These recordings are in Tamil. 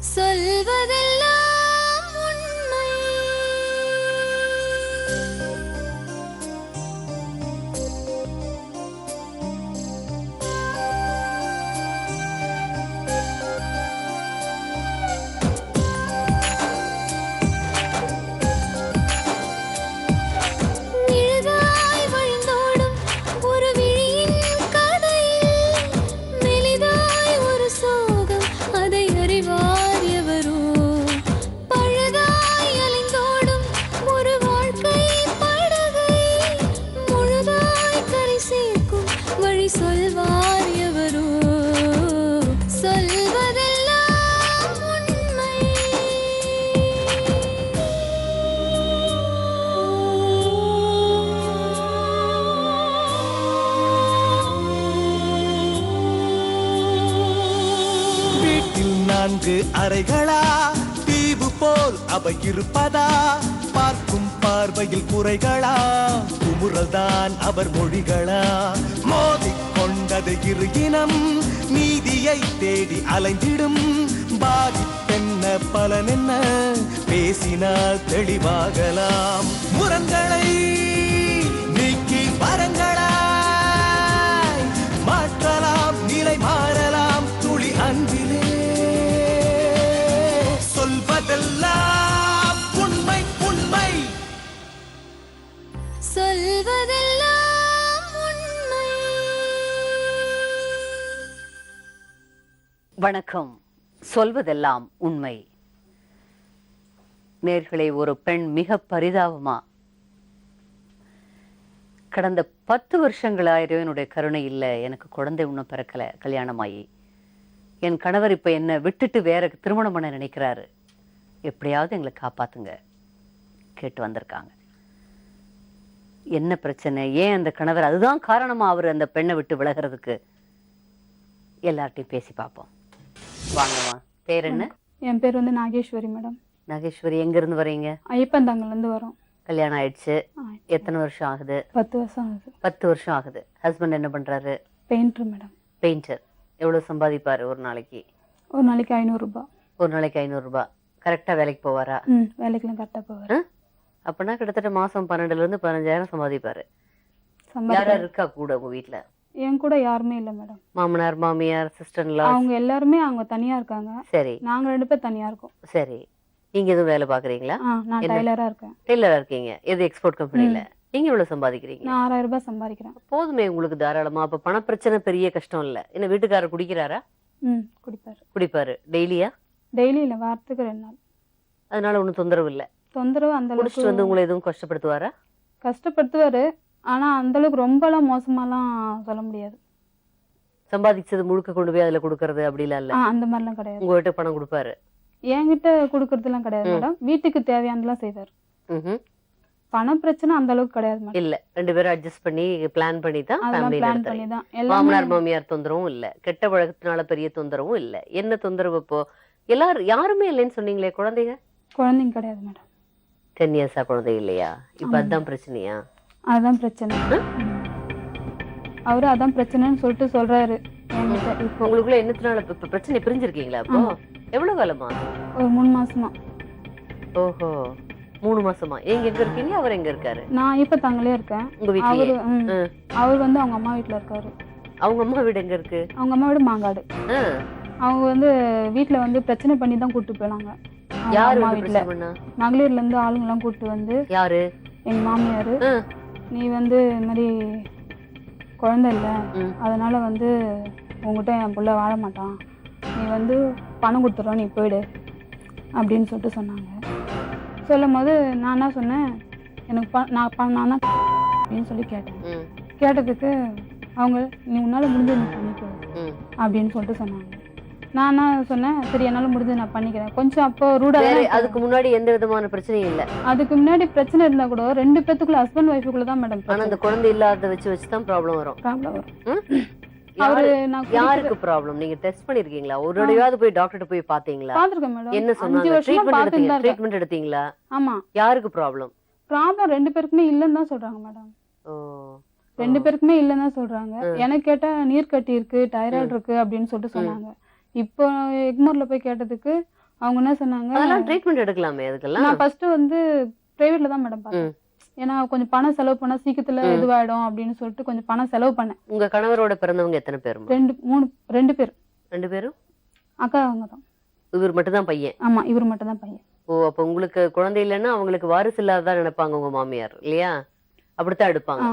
சொல்வதெல்லாம் உண்மை. நிழலாய் வழிந்தோடும் ஒரு விழியின் கதையில் மெலிதாய் ஒரு சோகம், அதை அறிவார் எவரோ. பழுதாய் அலைந்தோடும் ஒரு வாழ்க்கை படகை முழுதாய் கரை சேர்க்கும் வழி சொல்வார் எவரோ. சொல்வதெல்லாம் உண்மை. வீட்டில் 4 அறைகளா, தீவு போல் அவை இருப்பதா? பார்க்கும் பார்வையில் குறைகளா, குமுறல்தான் அவர் மொழிகளா? மோதிக்கொண்டது இரு இனம், நீதியை தேடி அலைந்திடும். பாதிப்பென்ன பலனென்ன, பேசினால் தெளிவாகலாம். முரண்களை நீக்கி வரங்களாய் மாற்றலாம், நிலை மாறலாம் துளி அன்பிலே. சொல்வதெல்லாம் உண்மை உண்மை. சொல்வதெல்லாம் உண்மை. வணக்கம். சொல்வதெல்லாம் உண்மை. நேர்களே, ஒரு பெண் மிக பரிதாபமா கடந்த 10 வருஷங்களா இறைவனுடைய கருணை இல்லை, எனக்கு குழந்தை இன்னும் பிறக்கல, கல்யாணமாயி என் கணவர் இப்ப என்ன விட்டுட்டு வேற திருமணம் பண்ண நினைக்கிறாரு, எப்படியாவது எங்களை காப்பாத்துங்க கேட்டு வந்திருக்காங்க. என்ன பிரச்சனை, ஏன் அந்த கணவர், அதுதான் காரணமா அவர் அந்த பெண்ணை விட்டு விலகிறதுக்கு? எல்லார்ட்டையும் பேசி பார்ப்போம். வாங்கம்மா, பேர் என்ன? என் பேர் வந்து நாகேஸ்வரி மேடம். நாகேஸ்வரி, எங்க இருந்து வரீங்க? ஐயப்பந்தாங்கலேருந்து வரோம். கல்யாணம் ஆயிடுச்சு. எத்தனை வருஷம் ஆகுது? 10 வருஷம் ஆகுது. 10 வருஷம் ஆகுது. ஹஸ்பண்ட் என்ன பண்றாரு? Painter madam. பெயிண்டர். எவ்வளவு சம்பாதிப்பாரு ஒரு நாளைக்கு? ஒரு நாளைக்கு 500 ரூபாய். ஒரு நாளைக்கு 500 ரூபாய். கரெக்டா வேலைக்கு போவாரா? வேலைக்கெல்லாம் கரெக்டாக போவார். அப்படின்னா கிட்டத்தட்ட மாசம் 12,000 இருந்து 15,000 சம்பாதிப்பாரு. யாரா இருக்கா கூட உங்க வீட்டுல? என் கூட யாருமே இல்லை மேடம். மாமனார், மாமியார், சிஸ்டர்ல? அவங்க எல்லாருமே அவங்க தனியா இருக்காங்க. சரி. நாங்க 2 பேர் தனியா இருக்கோம். சரி. நீங்க எதுவும் வேலை பாக்குறீங்களா? நான் டைலரா இருக்கேன். டெய்லரா இருக்கீங்க. எது எக்ஸ்போர்ட் கம்பெனில? நீங்க எவ்வளவு சம்பாதிக்கிறீங்க? நான் 6000 ரூபாய் சம்பாதிக்கிறேன். போதுமே உங்களுக்கு தாராளமா. அப்ப பண பிரச்சனை பெரிய கஷ்டம் இல்ல. என்ன வீட்டுக்காரர் குடிக்கிறாரா? குடிப்பாரு. குடிப்பாரு. டெய்லியா? டெய்லி இல்லை, வாரத்துக்கு 2 நாள். அதனால ஒன்றும் தொந்தரவு இல்லை. தொந்தரவு அந்த குடிச்சிட்டு அளவுக்கு வந்து உங்களை எதுவும் கஷ்டப்படுத்துவாரா? கஷ்டப்படுத்துவாரு. ஆனா அந்த அளவுக்கு ரொம்பலாம் மோசமாலாம் சொல்ல முடியாது. சம்பாதிச்சது முழுக்க கொண்டு போய் அதுல கொடுக்கறது அப்படிலாம் இல்ல? அந்த மாதிரிலாம் கிடையாது. உங்ககிட்ட பணம் கொடுப்பாரு? என்கிட்ட கொடுக்கறதுலாம் கிடையாது மேடம். வீட்டுக்கு தேவையானதெல்லாம் செய்வார். பணம் பிரச்சனை அந்த அளவுக்கு கிடையாது மேடம். இல்ல, 2 பேரும் அட்ஜஸ்ட் பண்ணி பிளான் பண்ணி தான் அதெல்லாம் ஃபேமிலி பிளான் பண்ணி நடத்துறீங்க. தான் எல்லாமே. மாமனார் மாமியார் தொந்தரவும் இல்ல, கெட்ட பழக்கத்தினால பெரிய தொந்தரவும் இல்ல. என்ன தொந்தரவு இப்போ? எல்லாரும் யாருமே இல்லைன்னு சொன்னீங்களே, குழந்தைங்க? குழந்தைங்க கிடையாது மேடம். 10 இயர்ஸா குழந்தை இல்லையா? இப்ப அதான் பிரச்சனையா? அதுதான் பிரச்சனை. அவரு அதான் பிரச்சனைன்னு சொல்லிட்டு சொல்றாரு என்கிட்ட. இப்போ உங்களுக்குள்ள என்னத்தினால இப்ப பிரச்சனை? பிரிஞ்சிருக்கீங்களா இப்போ? எவ்வளவு காலமா? ஒரு 3 மாசமா. ஓஹோ, 3 மாசமா. நீங்க எங்க இருக்கீங்க, அவர் எங்க இருக்காரு? நான் இப்ப தங்களே இருக்கேன். உங்க வீட்லயே? அவர் வந்து அவங்க அம்மா வீட்டுல இருக்காரு. அவங்க அம்மா வீடு எங்க இருக்கு? அவங்க அம்மா வீடு மாங்காடு. அவங்க வந்து வீட்டுல வந்து பிரச்சனை பண்ணி தான் கூட்டு போனாங்க. யாரு அம்மா வந்து வீட்டுல பிரச்சனை பண்ணா? மகளிர்ல இருந்து ஆளுங்க எல்லாம் கூட்டு வந்து. யாரு? எங்க மாமியாரு, நீ வந்து இந்த மாதிரி குழந்தை இல்லை, அதனால வந்து உங்ககிட்ட என் புள்ள வாழ மாட்டான், நீ வந்து பணம் கொடுத்துட்றோம், நீ போயிடு அப்படின்னு சொல்லிட்டு சொன்னாங்க. சொல்லும் போது நான் என்ன சொன்னேன், எனக்கு நான் தான் அப்படின்னு சொல்லி கேட்டேன். கேட்டதுக்கு அவங்க நீ உன்னால முடிஞ்சது நீ பண்ணிக்கோ அப்படின்னு சொல்லிட்டு சொன்னாங்க. நான் என்ன சொன்னேன், சரி என்னால முடிஞ்சது நான் பண்ணிக்கிறேன். கொஞ்சம் அப்போ ரூடா. அதுக்கு முன்னாடி எந்த விதமான பிரச்சனையும் இல்ல? அதுக்கு முன்னாடி பிரச்சனை இருந்தா கூட 2 பேத்துக்குள்ள ஹஸ்பண்ட் ஒய்ஃபுக்குள்ள தான் மேடம். ஆனா அந்த குழந்தை இல்லாத வச்சுதான் ப்ராப்ளம் வரும். யாருக்கு ப்ராப்ளம்? நீங்க டெஸ்ட் பண்ணிருக்கீங்களா? ஒரு தடவையாவது போய் டாக்டர் போய் பாத்தீங்களா? பாத்துர்க்கேன் மேடம். என்ன சொன்னாங்க? ட்ரீட்மெண்ட் எடுத்தீங்களா? ஆமா. யாருக்கு ப்ராப்ளம்? ப்ராப்ளம் 2 பேருக்குமே இல்லன்னு தான் சொல்றாங்க மேடம். 2 பேருக்குமே இல்லன்னு தான் சொல்றாங்க. எனக்கு கேட்டா நீர் கட்டி இருக்கு, டைராய்டு இருக்கு அப்படின்னு சொல்லிட்டு சொன்னாங்க. இப்போ எக்மோர்ல போய் கேட்டதுக்கு அவங்க என்ன சொன்னாங்க, அதெல்லாம் ட்ரீட்மெண்ட் எடுக்கலாமே அதுக்கெல்லாம். நான் ஃபர்ஸ்ட் வந்து பிரைவேட்ல தான் மேடம் பார்த்தேன். ஏன்னா கொஞ்சம் பணம் செலவு பண்ணா சீக்கிரத்துல இதுவாயிடும் அப்படின்னு சொல்லிட்டு கொஞ்சம் பணம் செலவு பண்ணேன். உங்க கணவரோட பிறந்தவங்க எத்தனை பேரும்? 2 பேர். 2 பேரும் அக்கா அவங்க தான். இவர் மட்டும் தான் பையன்? ஆமா, இவர் மட்டும் தான் பையன். ஓ, அப்ப உங்களுக்கு குழந்தை இல்லைன்னா அவங்களுக்கு வாரிசு இல்லாததா நினைப்பாங்க உங்க மாமியார் இல்லையா? அப்படித்தான் எடுப்பாங்க.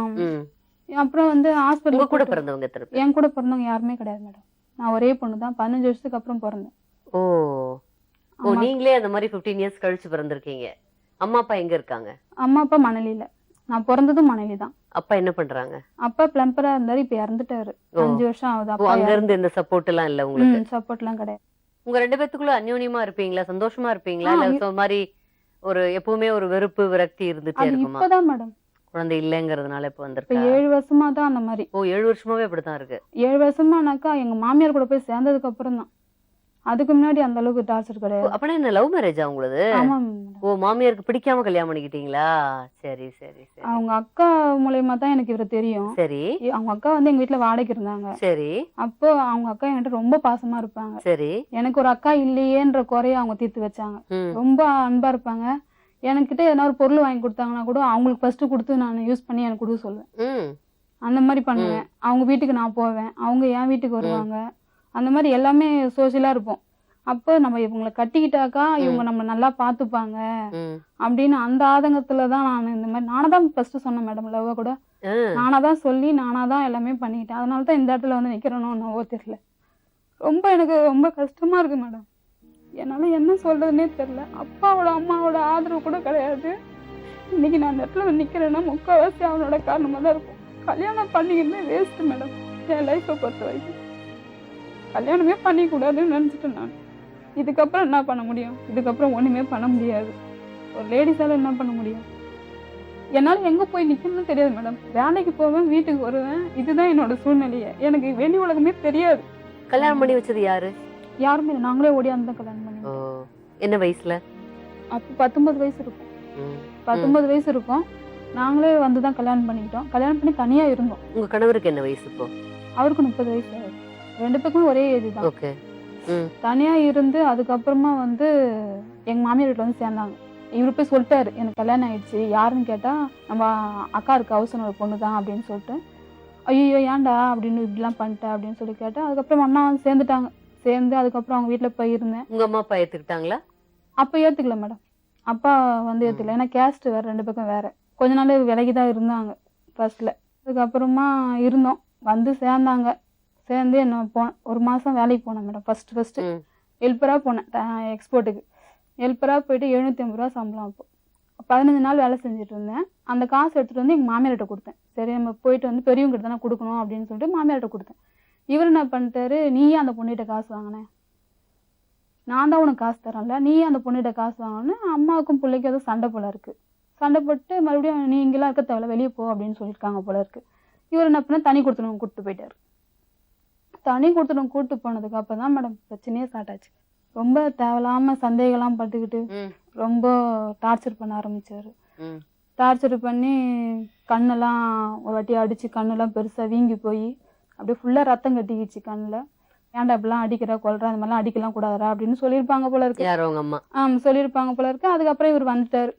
அப்புறம் வந்து உங்க ஹாஸ்பிட்டல் கூட பிறந்தவங்க எத்தனை பேர்? என் கூட பிறந்தவங்க யாருமே கிடையாது மேடம். நான் ஒரே பொண்ணு தான். 15 வருஷத்துக்கு அப்புறம் பிறந்தேன். ஓ ஓ, நீங்களே அந்த மாதிரி 15 இயர்ஸ் கழிச்சு பிறந்திருக்கீங்க. அம்மா அப்பா எங்க இருக்காங்க? அம்மா அப்பா மணலியில. நான் பிறந்ததும் மணலி தான். அப்பா என்ன பண்றாங்க? அப்பா பிளம்பரா இருந்தாரு, இப்ப இறந்துட்டாரு. 5 வருஷம் ஆகுது. ஓ, அங்க இருந்து இந்த சப்போர்ட் எல்லாம் இல்ல உங்களுக்கு? சப்போர்ட் எல்லாம் கிடையாது. உங்க 2 பேத்துக்குள்ள அந்யோன்யமா இருப்பீங்களா? சந்தோஷமா இருப்பீங்களா? இல்ல ஒரு மாதிரி ஒரு எப்பவுமே ஒரு வெறுப்பு விரக்தி இருந்துட்டே அது இருக்குமா? இப்பதான் மேடம். குழந்தை இல்லங்கிறதுனால இப்ப இப்ப வந்திருக்கா? 7 வருஷமா தான் அந்த மாதிரி. ஓ, 7 வருஷமாவே அப்படித்தான் இருக்கு. 7 வருஷமானாக்கா எங்க மாமியார் கூட போய் சேர்ந்ததுக்கு அப்புறம் தான். அதுக்கு முன்னாடி அந்த அளவுக்கு டார்ச்சர் கிடையாது. அப்பனா என்ன லவ் மேரேஜா உங்களுக்கு? ஆமா மேடம். ஓ, மாமியாருக்கு பிடிக்காம கல்யாணம் பண்ணிக்கிட்டீங்களா? சரி சரி சரி. அவங்க அக்கா மூலியமா தான் எனக்கு இவரை தெரியும். சரி அவங்க அக்கா வந்து எங்க வீட்டுல வாடகைக்கு இருந்தாங்க. சரி அப்போ அவங்க அக்கா என்கிட்ட ரொம்ப பாசமா இருப்பாங்க. சரி. எனக்கு ஒரு அக்கா இல்லையேன்ற குறைய அவங்க தீர்த்து வச்சாங்க. ரொம்ப அன்பா இருப்பாங்க. எனக்கிட்ட எதனா ஒரு பொருள் வாங்கி கொடுத்தாங்கன்னா கூட அவங்களுக்கு ஃபர்ஸ்ட் கொடுத்து நான் யூஸ் பண்ணி எனக்கு கொடுக்க சொல்லுவேன். அந்த மாதிரி பண்ணுவேன். அவங்க வீட்டுக்கு நான் போவேன், அவங்க என் வீட்டுக்கு வருவாங்க. அந்த மாதிரி எல்லாமே சோசியலா இருப்போம். அப்போ நம்ம இவங்களை கட்டிக்கிட்டாக்கா இவங்க நம்ம நல்லா பாத்துப்பாங்க அப்படின்னு அந்த ஆதங்கத்துலதான் நான் இந்த மாதிரி நானதான் ஃபர்ஸ்ட் சொன்னேன் மேடம். லவ்வ கூட நானாதான் சொல்லி நானாதான் எல்லாமே பண்ணிக்கிட்டேன். அதனாலதான் இந்த இடத்துல வந்து நிக்கிறேனோ என்னவோ தெரியல. எனக்கு ரொம்ப கஷ்டமா இருக்கு மேடம். என்னால என்ன சொல்றதுன்னே தெரியல. அப்பாவோட அம்மாவோட ஆதரவு கூட கிடையாது. இன்னைக்கு நான் அந்த இடத்துல நிக்கிறேன்னா முக்கால்வாசி அவனோட காரணமா தான் இருக்கும். கல்யாணம் பண்ணிக்கிட்டே வேஸ்ட் மேடம். என் லைஃப்பை பொறுத்த வரைக்கும் கல்யாணமே பண்ணிக்கூடாதுன்னு நினைச்சிட்டேன் நான். இதுக்கப்புறம் என்ன பண்ண முடியும்? இதுக்கப்புறம் ஒண்ணுமே பண்ண முடியாது. ஒரு லேடிஸால என்ன பண்ண முடியும்? என்னால எங்க போய் நிக்கணும்னு தெரியாது மேடம். வேலைக்கு போவேன், வீட்டுக்கு வருவேன். இதுதான் என்னோட சூழ்நிலையே. எனக்கு வெளி உலகமே தெரியாது. கல்யாணம் பண்ணி வச்சது யாரு? யாருமே இல்லை. நாங்களே ஓடியாந்து தான் கல்யாணம் பண்ணி. என்ன வயசுல? அப்போ 19 வயசு இருக்கும். 19 வயசு இருக்கும். நாங்களே வந்துதான் கல்யாணம் பண்ணிக்கிட்டோம். கல்யாணம் பண்ணி தனியா இருந்தோம். உங்க கணவருக்கு என்ன வயசு இப்போ? அவருக்கு 30 வயசு ஆகுது. 2 பேருக்குமே ஒரே ஏஜ் தான். ஓகே. தனியா இருந்து அதுக்கப்புறமா வந்து எங்க மாமியார் வீட்டுல வந்து சேர்ந்தாங்க. இவரு போய் சொல்லிட்டாரு, எனக்கு கல்யாணம் ஆயிடுச்சு. யாருன்னு கேட்டா நம்ம அக்கா இருக்கு, அவசரம் ஒரு பொண்ணு தான் அப்படின்னு சொல்லிட்டு. ஐயோ ஏன்டா அப்படின்னு இப்படிலாம் பண்ணிட்டேன் அப்படின்னு சொல்லி கேட்டேன். அதுக்கப்புறம் அண்ணா வந்து சேர்ந்துட்டாங்க. சேர்ந்து அதுக்கப்புறம் அவங்க வீட்டுல போய் இருந்தேன். உங்க அம்மா அப்பா ஏத்துக்கிட்டாங்களா? அப்ப ஏத்துக்கல மேடம். அப்பா வந்து ஏத்துக்கல. ஏன்னா கேஸ்ட் வேற, 2 பக்கம் வேற. கொஞ்ச நாள் விலகிதான் இருந்தாங்க ஃபர்ஸ்ட்ல. அதுக்கப்புறமா இருந்தோம். வந்து சேர்ந்தாங்க. சேர்ந்து என்ன ஒரு மாசம் வேலைக்கு போனேன் மேடம். ஃபர்ஸ்ட் ஹெல்ப்பரா போனேன். எக்ஸ்போர்ட்டுக்கு ஹெல்ப்பரா போயிட்டு 750 ரூபா சம்பளம். அப்போ 15 நாள் வேலை செஞ்சுட்டு இருந்தேன். அந்த காசு எடுத்துட்டு வந்து எங்க மாமியார்கிட்ட கொடுத்தேன். சரி நம்ம போயிட்டு வந்து பெரியவங்க கிட்ட தானே கொடுக்கணும் அப்படின்னு சொல்லிட்டு மாமியார்கிட்ட கொடுத்தேன். இவர் என்ன பண்ணிட்டாரு, நீயே அந்த பொண்ணுகிட்ட காசு வாங்கினேன், நான் தான் உனக்கு காசு தரேன்ல, நீயே அந்த பொண்ணுகிட்ட காசு வாங்கினு. அம்மாவுக்கும் பிள்ளைக்கும் ஏதோ சண்டை போல இருக்கு. சண்டை போட்டு மறுபடியும் நீ இங்கெல்லாம் இருக்க தேவையில்ல, வெளியே போ அப்படின்னு சொல்லியிருக்காங்க போல இருக்கு. இவர் என்ன பண்ண தனி கொடுத்துடும் கூப்பிட்டு போயிட்டாரு. தனி கொடுத்துடும் கூப்பிட்டு போனதுக்கு அப்பதான் மேடம் பிரச்சனையே ஸ்டார்ட் ஆச்சு. ரொம்ப தேவையில்லாம சந்தேகம்லாம் பட்டுக்கிட்டு ரொம்ப டார்ச்சர் பண்ண ஆரம்பிச்சாரு. டார்ச்சர் பண்ணி கண்ணெல்லாம் ஒரு வாட்டி அடிச்சு கண்ணெல்லாம் பெருசா வீங்கி போய் அப்படியே ஃபுல்லா ரத்தம் கட்டிக்கிச்சு கண்ணுல. ஏன்டா அப்படிலாம் அடிக்கிற கொல்ற, அந்த மாதிரிலாம் அடிக்கலாம் கூடாதா அப்படின்னு சொல்லியிருப்பாங்க போல இருக்கு. சொல்லியிருப்பாங்க போல இருக்கு. அதுக்கப்புறம் இவர் வந்துட்டாரு.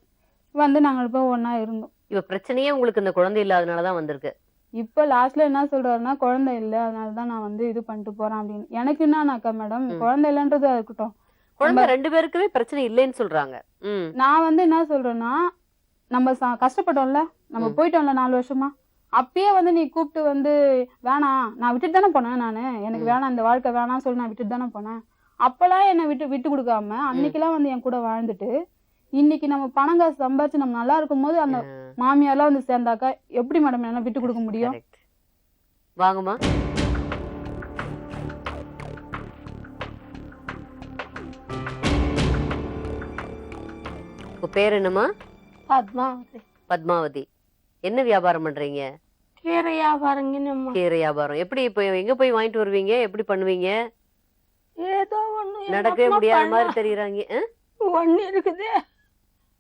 வந்து நாங்க இப்போ ஒன்னா இருந்தோம். இவ பிரச்சனையே உங்களுக்கு இந்த குழந்தை இல்லாதனாலதான் வந்திருக்கு. இப்ப லாஸ்ட்ல என்ன சொல்றாருன்னா, குழந்தை இல்ல அதனாலதான் நான் வந்து இது பண்ணிட்டு போறேன் அப்படின்னு. எனக்கு என்னன்னாக்கா மேடம், குழந்தை இல்லைன்றதா இருக்கட்டும், குழந்தை 2 பேருக்குமே பிரச்சனை இல்லைன்னு சொல்றாங்க. நான் வந்து என்ன சொல்றேன்னா, நம்ம கஷ்டப்பட்டோம்ல, நம்ம போயிட்டோம்ல 4 வருஷமா, அப்பயே வந்து நீ கூப்பிட்டு வந்து வேணாம் நான் விட்டுட்டு தானே போனேன். நானு எனக்கு வேணாம் இந்த வாழ்க்கை வேணாம்னு சொல்லி நான் விட்டுட்டு தானே போனேன். அப்பெல்லாம் என்னை விட்டு கொடுக்காம அன்னைக்கெல்லாம் வந்து என் கூட வாழ்ந்துட்டு இன்னைக்கு நம்ம பணம் காசு சம்பாதிச்சு நம்ம நல்லா இருக்கும் போது அந்த மாமியார்லாம் வந்து சேர்ந்தாக்கா எப்படி மேடம் என்ன விட்டு கொடுக்க முடியும்? வாங்கம்மா. உங்க பேர் என்னம்மா? பத்மாவதி. பத்மாவதி. என்ன வியாபாரம் பண்றீங்க? கீரை வியாபாரம். கீரை வியாபாரம். எப்படி இப்ப எங்க போய் வாங்கிட்டு வருவீங்க, எப்படி பண்ணுவீங்க? ஏதோ ஒண்ணு நடக்கவே முடியாத மாதிரி தெரியுறாங்க. ஒண்ணு இருக்குது,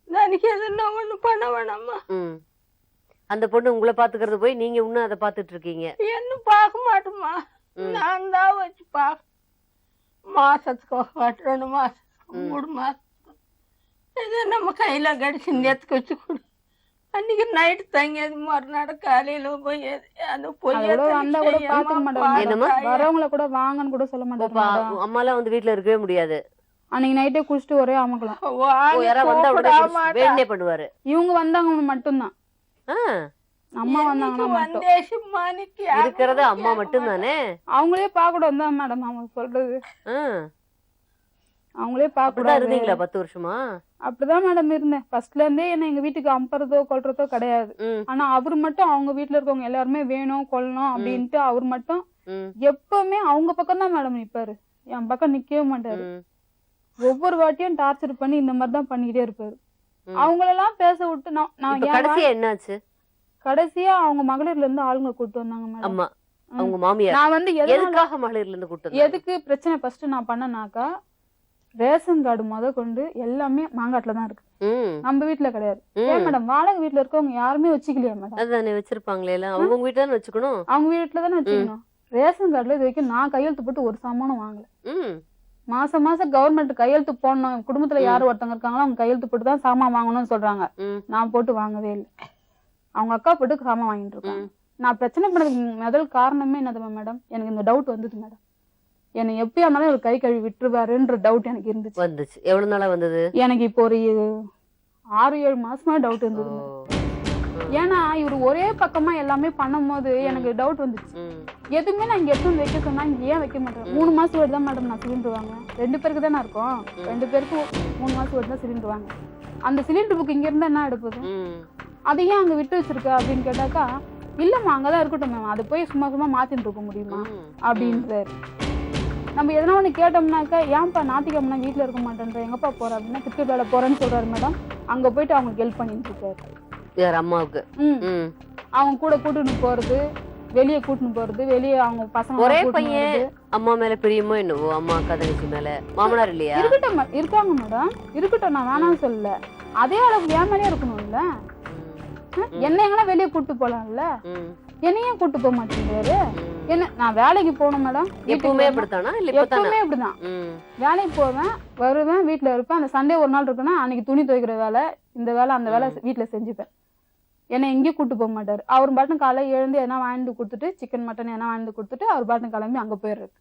எனக்கு எதுனா ஒண்ணு பண்ண வேணாமா? அந்த பொண்ணு உங்களை பாத்துக்கிறது போய் நீங்க இன்னும் அதை பாத்துட்டு இருக்கீங்க. என்ன பார்க்க மாட்டோமா? நான் தான் வச்சு மாசத்துக்கு 2 மாசத்துக்கு மூணு மாசம் ஏதோ நம்ம கையில கடிச்சு நேத்துக்கு வச்சு கொடு. அன்னைக்கு நைட்டு தங்கி அது மறுநாள் காலையில போய் அந்த பொய் அது கூட வந்தா கூட பாத்துக்க மாட்டாங்க என்னம்மா? மேடம். வரவங்கள கூட வாங்கன்னு கூட சொல்ல மாட்டாங்க மேடம். அம்மாலாம் வந்து வீட்டுல இருக்கவே முடியாது. அன்னைக்கு நைட்டே குடிச்சிட்டு ஒரே அமக்கலாம். யாராவது வந்தா உடனே வேணே பண்ணுவாரு. இவங்க வந்தாங்க மட்டும்தான். ஆ, அம்மா வந்தாங்கன்னா மட்டும் இருக்கிறது அம்மா மட்டும் தானே. அவங்களே பார்க்க கூடாது தான் மேடம் அவங்க சொல்றது. அவங்களே பார்க்க அப்படிதான் கூடாது. இருந்தீங்களா 10 வருஷமா? அப்படிதான் மேடம் இருந்தேன். ஃபர்ஸ்ட்ல இருந்தே என்ன எங்க வீட்டுக்கு அம்புறதோ கொல்றதோ கிடையாது. ஆனா அவர் மட்டும் அவங்க வீட்டுல இருக்கவங்க எல்லாருமே வேணும் கொல்லணும் அப்படின்ட்டு அவர் மட்டும் எப்பவுமே அவங்க பக்கம் தான் மேடம் நிப்பாரு. என் பக்கம் நிக்கவே மாட்டாரு. ஒவ்வொரு வாட்டியும் டார்ச்சர் பண்ணி இந்த மாதிரி தான் பண்ணிக்கிட்டே இருப்பாரு. அவங்களெல்லாம் பேச விட்டு நான் கடைசியா என்னாச்சு? கடைசியா அவங்க மகளிர்ல இருந்து ஆளுங்க கூட்டு வந்தாங்க மேடம். அம்மா அவங்க மாமியார். நான் வந்து எதுக்காக மகளிர்ல இருந்து கூட்டு வந்தாங்க? எதுக்கு பிரச்சனை ஃபர்ஸ்ட் நான் பண்ணனாக்கா ரேஷன் கார்டு கொண்டு எல்லாமே மாங்காட்டுல தான் இருக்கு. நம்ம வீட்டுல கிடையாது. ஏன் மேடம் வாடகை வீட்டுல இருக்கவங்க யாருமே வச்சுக்கலையா மேடம்? அதுதானே வச்சிருப்பாங்களே எல்லாம். அவங்க வீட்டுல தானே வச்சுக்கணும். அவங்க வீட்டுல தானே வச்சுக்கணும். ரேஷன் கார்டுல இது வரைக்கும் நான் கையெழுத்து போட்டு ஒரு சாமானும் வாங்கல. மாசம் மாசம் கவர்மெண்ட் கையெழுத்து போடணும். குடும்பத்துல யாரு ஒருத்தவங்க இருக்காங்களோ அவங்க கையெழுத்து போட்டு தான் சாமான் வாங்கணும்னு சொல்றாங்க. நான் போட்டு வாங்கவே இல்லை. அவங்க அக்கா போட்டு சாமான் வாங்கிட்டு இருக்காங்க. நான் பிரச்சனை பண்ணதுக்கு முதல் காரணமே என்னது மேடம், எனக்கு இந்த டவுட் வந்தது மேடம். என்னை எப்பயா இருந்தாலும் ஒரு கை கழுவி விட்டுருவாருன்ற டவுட் எனக்கு இருந்துச்சு. வந்துச்சு. எவ்வளவு நாளா வந்தது? எனக்கு இப்போ ஒரு 6-7 மாசமா டவுட் இருந்தது. ஏன்னா இவரு ஒரே பக்கமா எல்லாமே பண்ணும் போது எனக்கு டவுட் வந்துச்சு. எதுவுமே நான் இங்க எடுத்து வைக்க சொன்னா இங்க ஏன் வைக்க மாட்டேன்? 3 மாசம் வரை தான் மேடம் நான் சிலிண்டர் வாங்குவேன். 2 பேருக்கு தானே இருக்கோம். 2 பேருக்கு 3 மாசம் வரை தான் சிலிண்டர் வாங்க. அந்த சிலிண்டர் புக் இங்க இருந்தா என்ன எடுப்பது? அதையே அங்க விட்டு வச்சிருக்க அப்படின்னு கேட்டாக்கா, இல்லம்மா அங்கதான் இருக்கட்டும் மேம், அதை போய் சும்மா சும்மா மாத்திட்டு இருக்க முடியுமா அப்படின்றாரு. நம்ம எதனா ஒண்ணு கேட்டோம்னாக்கா, ஏன்ப்பா ஞாயிற்றுக்கிழமை வீட்டுல இருக்க மாட்டேன்ற, எங்கப்பா போற அப்படின்னா கிரிக்கெட் விளையாட போறேன்னு சொல்றாரு மேடம். அங்க போயிட்டு அவங்களுக்கு ஹெல்ப் பண்ணிட்டு இருக்காரு. யார் அம்மாவுக்கு? அவங்க கூட கூட்டிட்டு போறது, வெளியே கூட்டிட்டு போறது, வெளியே அவங்க பசங்க ஒரே பையன். அம்மா மேல பிரியமோ என்னவோ, அம்மா அக்கா தங்கச்சி மேல. மாமனார் இல்லையா? இருக்கட்டும் இருக்காங்க மேடம், இருக்கட்டும், நான் வேணாம்னு சொல்லல. அதே அளவுக்கு என் மேலே இருக்கணும்ல. என்ன எங்கன்னா வெளியே கூட்டு போலாம்ல, என்னையும் கூட்டு போக மாட்டேங்கிறாரு. என்ன நான் வேலைக்கு போகணும் மேடம். எப்பவுமே அப்படித்தானா? எப்பவுமே அப்படிதான். வேலைக்கு போவேன், வருவேன், வீட்டுல இருப்பேன். அந்த சண்டே ஒரு நாள் இருக்குன்னா அன்னைக்கு துணி துவைக்கிற வேலை, இந்த வேலை அந்த வேலை வீட்டுல செஞ்சுப்பேன். என்னை எங்கேயும் கூட்டு போக மாட்டாரு. அவர் பாட்டும் காலையில எழுந்து எதனா வாங்கிட்டு கொடுத்துட்டு, சிக்கன் மட்டன் எதனா வாங்கிட்டு கொடுத்துட்டு அவர் பாட்டும் கிளம்பி அங்க போயிடுறது.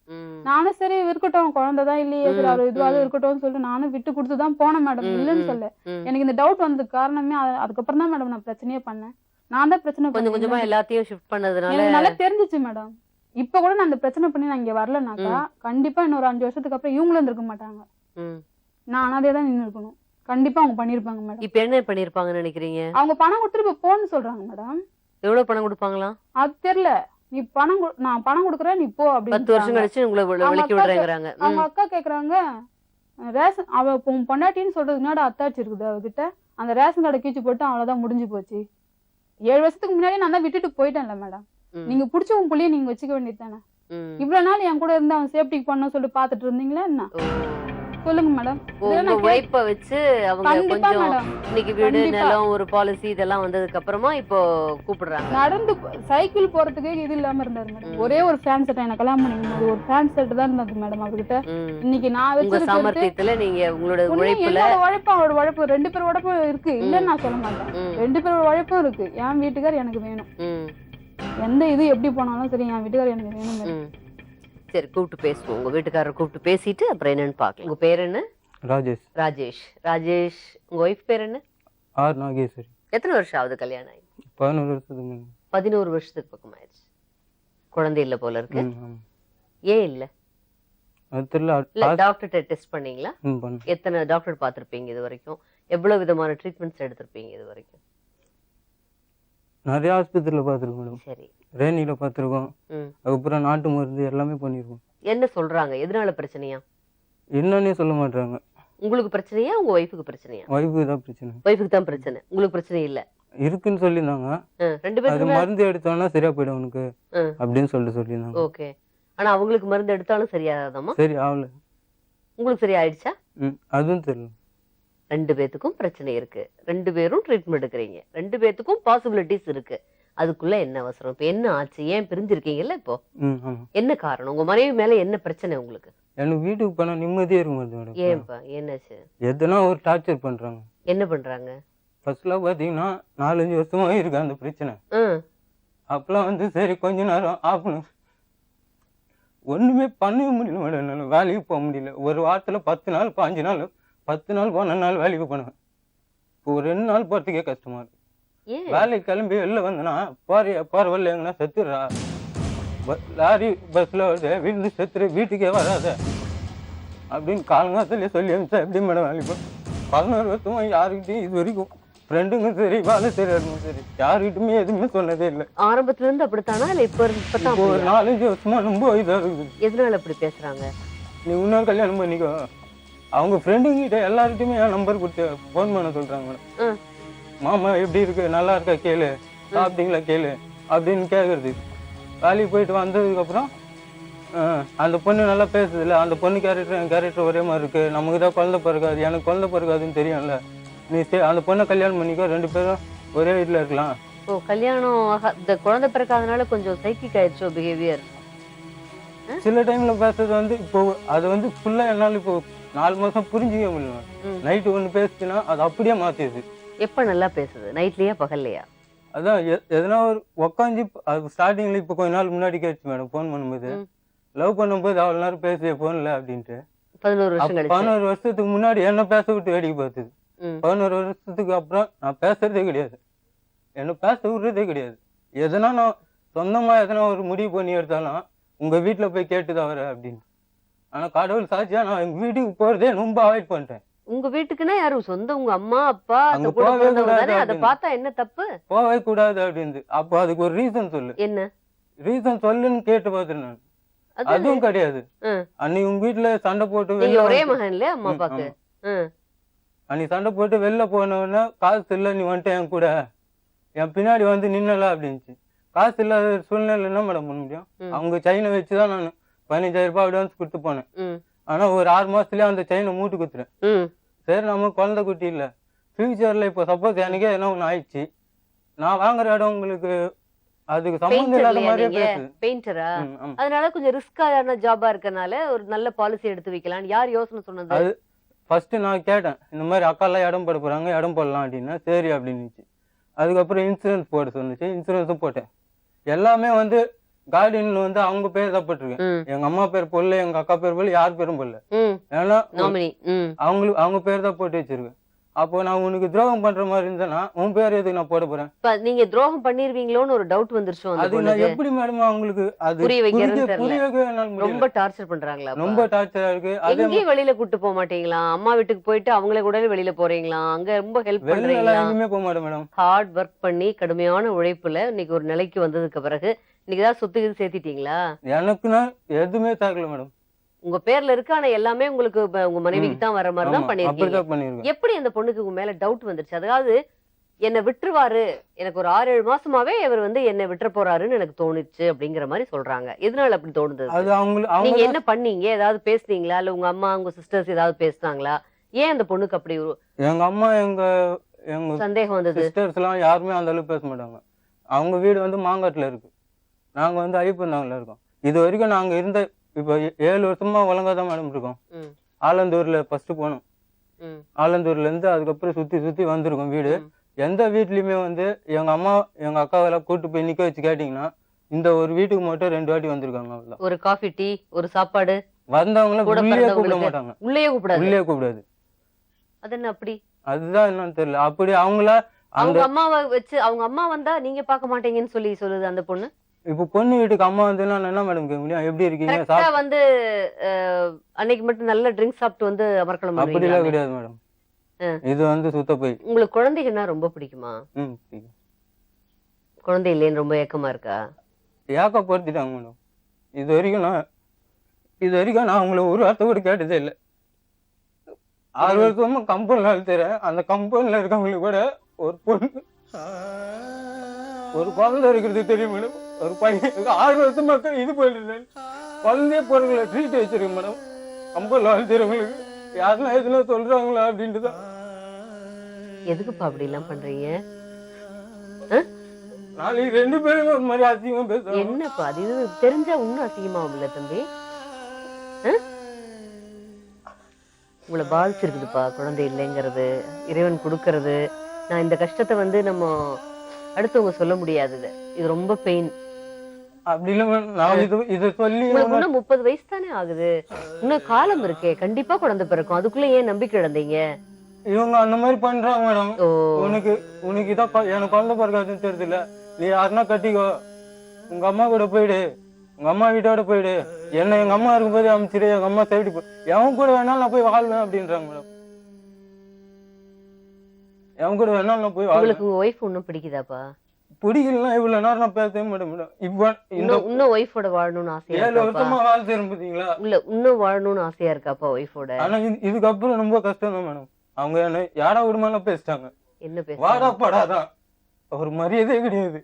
நானும் சரி இருக்கட்டும், குழந்தைதான் இல்லையே, சரி அவர் இதுவாக இருக்கட்டும்னு சொல்லிட்டு நானும் விட்டு கொடுத்துதான் போனேன் மேடம். இல்லைன்னு சொல்ல. எனக்கு இந்த டவுட் வந்ததுக்கு காரணமே அதுக்கப்புறம் தான் மேடம் நான் பிரச்சனையே பண்ணேன். நான் தான் பிரச்சனை கொஞ்சம் கொஞ்சமா எல்லாத்தையும் ஷிஃப்ட் பண்ணதுனால எனக்கு நல்லா தெரிஞ்சிச்சு மேடம். இப்ப கூட நான் அந்த பிரச்சனை பண்ணி நான் இங்க வரலனாக்கா கண்டிப்பா இன்னொரு 5 வருஷத்துக்கு அப்புறம் இவங்களும் இருந்திருக்க மாட்டாங்க. நான் அனாதையா தான் நின்று இருக்கணும். கண்டிப்பா அவங்க பண்ணிருப்பாங்க மேடம். இப்ப என்ன பண்ணிருப்பாங்கன்னு நினைக்கிறீங்க? அவங்க பணம் கொடுத்துட்டு இப்ப போன்னு சொல்றாங்க மேடம். எவ்வளவு பணம் கொடுப்பாங்களா? அது தெரியல. நீ நான் பணம் கொடுக்குறேன், நீ போ அப்படின்னு. 10 வருஷம் கழிச்சு உங்களை விலக்கி விடுறேங்கறாங்க. அவங்க அக்கா கேக்குறாங்க, ரேஷன் அவ பொண்டாட்டின்னு சொல்றது என்னடா அத்தாச்சி இருக்குது அவகிட்ட, அந்த ரேஷன் கார்டை கீச்சு போட்டு அவ்வளவுதான் முடிஞ்சு போச்சு. 7 வருஷத்துக்கு முன்னாடி நான் தான் விட்டுட்டு போயிட்டேன்ல மேடம். நீங்க புடிச்ச உன் புள்ளிய நீங்க வச்சுக்க வேண்டியது தானே. இவ்வளவு நாள் என் கூட இருந்து அவன் சேஃப்டிக்கு பண்ண சொல்லி பாத்துட்டு இருந்தீங்களா என்ன? சொல்லுங்க மேடம். உழைப்ப வச்சு அவங்க கொஞ்சம் இன்னைக்கு வீடு நிலம் ஒரு பாலிசி இதெல்லாம் வந்ததுக்கு அப்புறமா இப்போ கூப்பிடுறாங்க. நடந்து சைக்கிள் போறதுக்கே இது இல்லாம இருந்தாரு மேடம். ஒரே ஒரு ஃபேன் செட் எனக்கு கல்யாணம் பண்ணிருந்தது, ஒரு ஃபேன் செட் தான் இருந்தது மேடம் அவர்கிட்ட. இன்னைக்கு நான் உங்க சாமர்த்தியத்துல நீங்க உங்களோட உழைப்புல உழைப்பு அவரோட உழைப்பு 2 பேர் உழைப்பும் இருக்கு, இல்லன்னு நான் சொல்ல மாட்டேன். 2 பேரோட உழைப்பும் இருக்கு. என் வீட்டுக்கார் எனக்கு வேணும். எந்த இது எப்படி போனாலும் சரி என் வீட்டுக்கார் எனக்கு வேணும். சரி, கூப்பிட்டு பேசுவோம். உங்க வீட்டுக்காரரை கூப்பிட்டு பேசிட்டு அப்புறம் என்னன்னு பாக்கலாம். உங்க பேர் என்ன? ராஜேஷ். ராஜேஷ். ராஜேஷ், உங்க ஒய்ஃப் பேர் என்ன? ஆர் நாகேஸ்வரி. எத்தனை வருஷம் ஆகுது கல்யாணம் ஆகி? 11 வருஷத்துக்கு. 11 வருஷத்துக்கு பக்கம் ஆயிடுச்சு. குழந்தை இல்ல போல இருக்கு. ஏன் இல்ல? அது தெரியல. டாக்டர்கிட்ட டெஸ்ட் பண்ணீங்களா? எத்தனை டாக்டர் பார்த்திருப்பீங்க இது வரைக்கும்? எவ்வளவு விதமான ட்ரீட்மெண்ட்ஸ் எடுத்திருப்பீங்க இது வரைக்கும்? நிறைய ஆஸ்பத்திரியில பார்த்துருக்கோம் மேடம். சரி, ரேணியில பார்த்துருக்கோம். அதுக்கப்புறம் நாட்டு மருந்து எல்லாமே பண்ணிருக்கோம். என்ன சொல்றாங்க? எதனால பிரச்சனையா? என்னன்னே சொல்ல மாட்டாங்க. உங்களுக்கு பிரச்சனையா உங்க ஒய்ஃபுக்கு பிரச்சனையா? ஒய்ஃபுக்கு தான் பிரச்சனை. ஒய்ஃபுக்கு தான் பிரச்சனை, உங்களுக்கு பிரச்சனை இல்ல? இருக்குன்னு சொல்லியிருந்தாங்க. 2 பேரும் அது மருந்து எடுத்தோம்னா சரியா போயிடும் உனக்கு அப்படின்னு சொல்லியிருந்தாங்க. ஓகே. ஆனா அவங்களுக்கு மருந்து எடுத்தாலும் சரியாதாமா? சரி ஆகல. உங்களுக்கு சரி ஆயிடுச்சா? அதுவும் தெரியல. 2 பேத்துக்கும் பிரச்சனை இருக்கு. 2 பேரும் ட்ரீட்மெண்ட் எடுக்கிறீங்க. 2 பேத்துக்கும் பாசிபிலிட்டிஸ் இருக்கு. அதுக்குள்ள என்ன அவசரம்? இப்ப என்ன ஆச்சு? ஏன் பிரிஞ்சிருக்கீங்கல்ல இப்போ? ஆமாம். என்ன காரணம்? உங்க மனைவி மேல என்ன பிரச்சனை உங்களுக்கு? எனக்கு வீட்டுக்கு போனால் நிம்மதியே இருக்க மாட்டேன் மேடம். ஏன்பா என்னாச்சு? எதுனா ஒரு டார்ச்சர் பண்ணுறாங்க. என்ன பண்றாங்க? ஃபர்ஸ்ட்லாம் பார்த்தீங்கன்னா 4-5 வருஷமா இருக்கு அந்த பிரச்சனை. ம். அப்பெல்லாம் வந்து சரி கொஞ்ச நேரம் ஆஃப்னு ஒன்றுமே பண்ணவே முடியல மேடம். என்னால் வேலைக்கு போக முடியல. ஒரு வாரத்தில் 10 நாள் 5 நாள் 10 நாள் போன நாள் வேலைக்கு போனேன். இப்போ ஒரு 2 நாள் போகிறதுக்கே கஷ்டமா இருக்கு. ஏன்? வேலைக்கு கிளம்பி வெளில வந்தேன்னா போகிற வழியில் எங்கன்னா செத்துடுறா, லாரி பஸ்ஸில் வருது விழுந்து செத்துரு, வீட்டுக்கே வராத அப்படின்னு காலங்காலத்துலேயே சொல்லி அனுப்பிச்சா எப்படி மேடம் வேலைக்கு போ? 11 வருஷமா யாருக்கிட்டையும் இது வரைக்கும் ஃப்ரெண்டுங்க சரி வேலை செய்யறதும் சரி யாருக்கிட்டுமே எதுவுமே சொன்னதே இல்லை. ஆரம்பத்துல இருந்து அப்படித்தானா இல்ல இப்பதான் இப்போ ஒரு 4-5 வருஷமா ரொம்ப இதாக இருக்குது. எதனால இப்படி பேசுறாங்க? நீ இன்னொரு கல்யாணம் பண்ணிக்கோ, அவங்க ஃப்ரெண்டுங்கிட்ட எல்லார்கிட்டையுமே என் நம்பர் கொடுத்து ஃபோன் பண்ண சொல்றாங்க மேடம். மாமா எப்படி இருக்கு, நல்லா இருக்கா கேளு, சாப்பிட்டீங்களா கேளு அப்படின்னு கேட்கறது. வேலைக்கு போயிட்டு வந்ததுக்கப்புறம் அந்த பொண்ணு நல்லா பேசுது இல்லை, அந்த பொண்ணு கேரக்டர் என் கேரக்டர் ஒரே மாதிரி இருக்கு, நமக்கு தான் குழந்தை பிறக்காது, எனக்கு குழந்தை பிறக்காதுன்னு தெரியும்ல, நீ அந்த பொண்ணை கல்யாணம் பண்ணிக்கோ, 2 பேரும் ஒரே வீட்டில் இருக்கலாம். ஓ கல்யாணம் இந்த குழந்தை பிறக்காதனால கொஞ்சம் சைக்கிக் ஆயிடுச்சோ பிஹேவியர்? சில டைம்ல பேசுறது வந்து இப்போ அது வந்து ஃபுல்லா என்னால் இப்போ 4 மாசம் புரிஞ்சிக்க முடியல. நைட்டு ஒன்று பேசுச்சுன்னா அது அப்படியே மாத்திடுது. எப்ப நல்லா பேசுது? நைட்லயா பகல்லையா? அதான் எதனா ஒரு உக்காந்து அது ஸ்டார்டிங்ல இப்போ கொஞ்ச நாள் முன்னாடி கேட்டுச்சு மேடம் ஃபோன் பண்ணும்போது, லவ் பண்ணும்போது அவ்வளோ நேரம் பேசிய ஃபோன்ல அப்படின்ட்டு. 11 வருஷம் கழிச்சு. 11 வருஷத்துக்கு முன்னாடி என்ன பேச விட்டு வேடிக்கை பார்த்தது. 11 வருஷத்துக்கு அப்புறம் நான் பேசுறதே கிடையாது, என்ன பேச விடுறதே கிடையாது. எதனா நான் சொந்தமா எதனா ஒரு முடிவு பண்ணி எடுத்தாலும் உங்க வீட்டுல போய் கேட்டுதான் வர அப்படின்னு. ஆனா கடவுள் சாட்சியா நான் எங்க வீட்டுக்கு போறதே ரொம்ப அவாய்ட் பண்ணிட்டேன். உங்க வீட்டுக்குன்னா யாரும் சொந்த உங்க அம்மா அப்பா அங்க கூட போகவே பிறந்தவங்க தானே? கூடாது அதை பார்த்தா என்ன தப்பு? போகவே கூடாது அப்படின்னு. அப்போ அதுக்கு ஒரு ரீசன் சொல்லு. என்ன ரீசன் சொல்லுன்னு கேட்டு பார்த்துட்டு நான் அது அதுவும் கிடையாது. அன்னைக்கு உங்க வீட்டுல சண்டை போட்டு நீங்க வெளில ஒரே மகன் இல்லையா அம்மா அப்பாக்கு? அன்னைக்கு சண்டை போட்டு வெளில போனோன்னா காசு இல்லை, நீ வந்துட்டு என் கூட என் பின்னாடி வந்து நின்னல அப்படின்ச்சு. காசு இல்லாத சூழ்நிலை என்ன மேடம் பண்ண முடியும்? அவங்க செயினை வச்சுதான் நான் 15,000 ரூபாய் அட்வான்ஸ் கொடுத்து போனேன். ஆனா ஒரு 6 மாசத்துலயே அந்த செயினை மூட்டு குத்துறேன். சரி நம்ம குழந்தை குட்டி இல்ல, ஃபியூச்சர்ல இப்போ சப்போஸ் எனக்கே என்ன ஒண்ணு ஆயிடுச்சு, நான் வாங்குற இடம் உங்களுக்கு அதுக்கு சம்பந்தம் இல்லாத மாதிரியே பேசுது. பெயிண்டரா? அதனால கொஞ்சம் ரிஸ்கான ஜாபா இருக்கனால ஒரு நல்ல பாலிசி எடுத்து வைக்கலாம். யார் யோசனை சொன்னது? அது ஃபர்ஸ்ட் நான் கேட்டேன், இந்த மாதிரி அக்காலாம் இடம் போட போறாங்க, இடம் போடலாம் அப்படின்னா சரி அப்படின்னுச்சு. அதுக்கப்புறம் இன்சூரன்ஸ் போட சொன்னிச்சு, இன்சூரன்ஸும் போட்டேன். எல்லாமே வந்து கார்டியன்ல வந்து அவங்க பேர் தான் போட்டிருக்கேன். எங்க அம்மா பேர் போடல, எங்க அக்கா பேர் போடல, யார் பேரும் போடல. ஏன்னா அவங்களுக்கு அவங்க பேர் தான் போட்டு வச்சிருக்கேன். அப்போ நான் உனக்கு துரோகம் பண்ற மாதிரி இருந்தேன்னா உன் பேர் எதுக்கு நான் போட போறேன்? நீங்க துரோகம் பண்ணிருவீங்களோன்னு ஒரு டவுட் வந்துருச்சு. அது நான் எப்படி மேடம் அவங்களுக்கு அது புரிய வைக்கிறது ரொம்ப டார்ச்சர் பண்றாங்களா? ரொம்ப டார்ச்சரா இருக்கு. எங்கேயும் வெளியில கூட்டு போக மாட்டீங்களா? அம்மா வீட்டுக்கு போயிட்டு அவங்கள கூட வெளியில போறீங்களா? அங்க ரொம்ப ஹெல்ப் பண்றீங்களா? எங்கேயுமே போக மாட்டேன் மேடம். ஹார்ட் ஒர்க் பண்ணி கடுமையான உழைப்புல இன்னைக்கு ஒரு நிலைக்கு வந்ததுக்கு பிறகு இன்னைக்கு ஏதாவது சொத்து சேர்த்திட்டீங்களா? எனக்குன்னா எதுவுமே தாக்கல மேடம். உங்க பேர்ல இருக்கு, ஆனா எல்லாமே உங்களுக்கு உங்க மனைவிக்கு தான் வர மாதிரி தான் பண்ணிருக்கீங்க. எப்படி அந்த பொண்ணுக்கு உங்க மேல டவுட் வந்துருச்சு? அதாவது என்ன விட்டுருவாரு, எனக்கு ஒரு 6-7 மாசமாவே இவர் வந்து என்ன விட்டுற போறாருன்னு எனக்கு தோணுச்சு அப்படிங்கிற மாதிரி சொல்றாங்க. எதனால அப்படி தோணுது? நீங்க என்ன பண்ணீங்க? ஏதாவது பேசுனீங்களா? இல்ல உங்க அம்மா உங்க சிஸ்டர்ஸ் ஏதாவது பேசுனாங்களா? ஏன் அந்த பொண்ணுக்கு அப்படி எங்க அம்மா எங்க சந்தேகம் வந்தது? சிஸ்டர்ஸ் எல்லாம் யாருமே அந்த அளவுக்கு பேச மாட்டாங்க. அவங்க வீடு வந்து மாங்காட்டுல இருக்கு, நாங்க வந்து ஐப்பந்தாங்கல இருக்கோம். இது வரைக்கும் நாங்க இருந்த இப்போ 7 வருஷமா ஒழுங்காதான் மேடம் இருக்கோம். ஆலந்தூர்ல ஃபர்ஸ்ட் போனோம், ஆலந்தூர்ல இருந்து அதுக்கப்புறம் சுத்தி சுத்தி வந்திருக்கோம் வீடு. எந்த வீட்லயுமே வந்து எங்க அம்மா எங்க அக்காவெல்லாம் கூட்டு போய் நிக்க வச்சு கேட்டீங்கன்னா இந்த ஒரு வீட்டுக்கு மட்டும் 2 வாட்டி வந்திருக்காங்க. அவ்வளவுதான். ஒரு காஃபி டீ ஒரு சாப்பாடு வந்தவங்கள உள்ளே கூப்பிட மாட்டாங்க. உள்ளே கூப்பிடாது. அது என்ன அப்படி? அதுதான் என்னன்னு தெரியல. அப்படி அவங்கள அவங்க அம்மாவை வச்சு அவங்க அம்மா வந்தா நீங்க பார்க்க மாட்டீங்கன்னு சொல்லுது அந்த பொண்ணு. இப்போ பொண்ணு வீட்டுக்கு அம்மா வந்து நான் என்ன மேடம் கேட்க முடியும்? எப்படி இருக்கீங்க வந்து அன்னைக்கு மட்டும் நல்ல ட்ரிங்க் சாப்பிட்டு வந்து அமர்க்கலாம்? அப்படிலாம் கிடையாது மேடம். இது வந்து சுத்த போய். உங்களுக்கு குழந்தைகள்னா ரொம்ப பிடிக்குமா? குழந்தை இல்லைன்னு ரொம்ப ஏக்கமா இருக்கா? ஏக்கப்படுத்திட்டாங்க மேடம். இது வரைக்கும் நான் உங்களை ஒரு வார்த்தை கூட கேட்டதே இல்லை. 6 வருஷமா கம்பெனில அழுத்துறேன். அந்த கம்பெனில இருக்கவங்களுக்கு கூட ஒரு பொண்ணு ஒரு குழந்தை இருக்கிறது தெரியும் மேடம். ஒரு பையன் 6 வருஷமா இது போயிட்டு குழந்தைய பொருட்களை ட்ரீட் வச்சிருக்கேன் மேடம். கம்பெனில அழுத்துறவங்களுக்கு யாருன்னா எதுனா சொல்றாங்களா அப்படின்ட்டு தான். எதுக்குப்பா அப்படி எல்லாம் பண்றீங்க? நாளைக்கு 2 பேரும் ஒரு மாதிரி அசிங்கமா பேசுவாங்க. என்னப்பா அது இது தெரிஞ்சா இன்னும் அசிங்கமாகும் இல்ல தம்பி? உங்களை பாதிச்சிருக்குதுப்பா குழந்தை இல்லைங்கிறது, இறைவன் கொடுக்கறது. நான் இந்த கஷ்டத்தை வந்து நம்ம அடுத்தவங்க சொல்ல முடியாது. இது ரொம்ப பெயின். அப்படி இல்ல மேடம், நான் இது சொல்லி உங்களுக்கு இன்னும் 30 வயசு தானே ஆகுது, இன்னும் காலம் இருக்கே, கண்டிப்பா குழந்தை பிறக்கும். அதுக்குள்ள ஏன் நம்பிக்கை இழந்தீங்க? இவங்க அந்த மாதிரி பண்றாங்க மேடம். உனக்கு இதான் எனக்கு குழந்தை பிறக்காதுன்னு தெரியுதுல்ல, நீ யாருன்னா கட்டிக்கோ, உங்க அம்மா கூட போயிடு, உங்க அம்மா வீட்டோட போயிடு, என்ன எங்க அம்மா இருக்கும்போது அமைச்சிரு, எங்க அம்மா சைடு போ, எவன் கூட வேணாலும் நான் போய் வாழ்வேன் அப்படின்றாங்க மேடம். எவன் கூட வேணாலும் நான் போய் வாழ்வேன். உங்களுக்கு உங்க ஒய்ஃப் ஒன்னும் பிடிக்குதாப்பா? பிடிக்கலாம், இவ்வளவு நேரம் நான் பேசவே மாட்டேன் மேடம். இப்ப இன்னும் ஒய்ஃபோட வாழணும்னு ஆசையா 7 வருஷமா வாழ் தெரியுங்களா? இல்ல இன்னும் வாழணும்னு ஆசையா இருக்காப்பா ஒய்ஃபோட? ஆனா இதுக்கப்புறம் ரொம்ப கஷ்டம் தான் மேடம். அவங்க என்ன யாரா விடுமாலாம் பேசிட்டாங்க. என்ன பேச? வாடா படாதான் ஒரு மரியாதையே கிடையாது.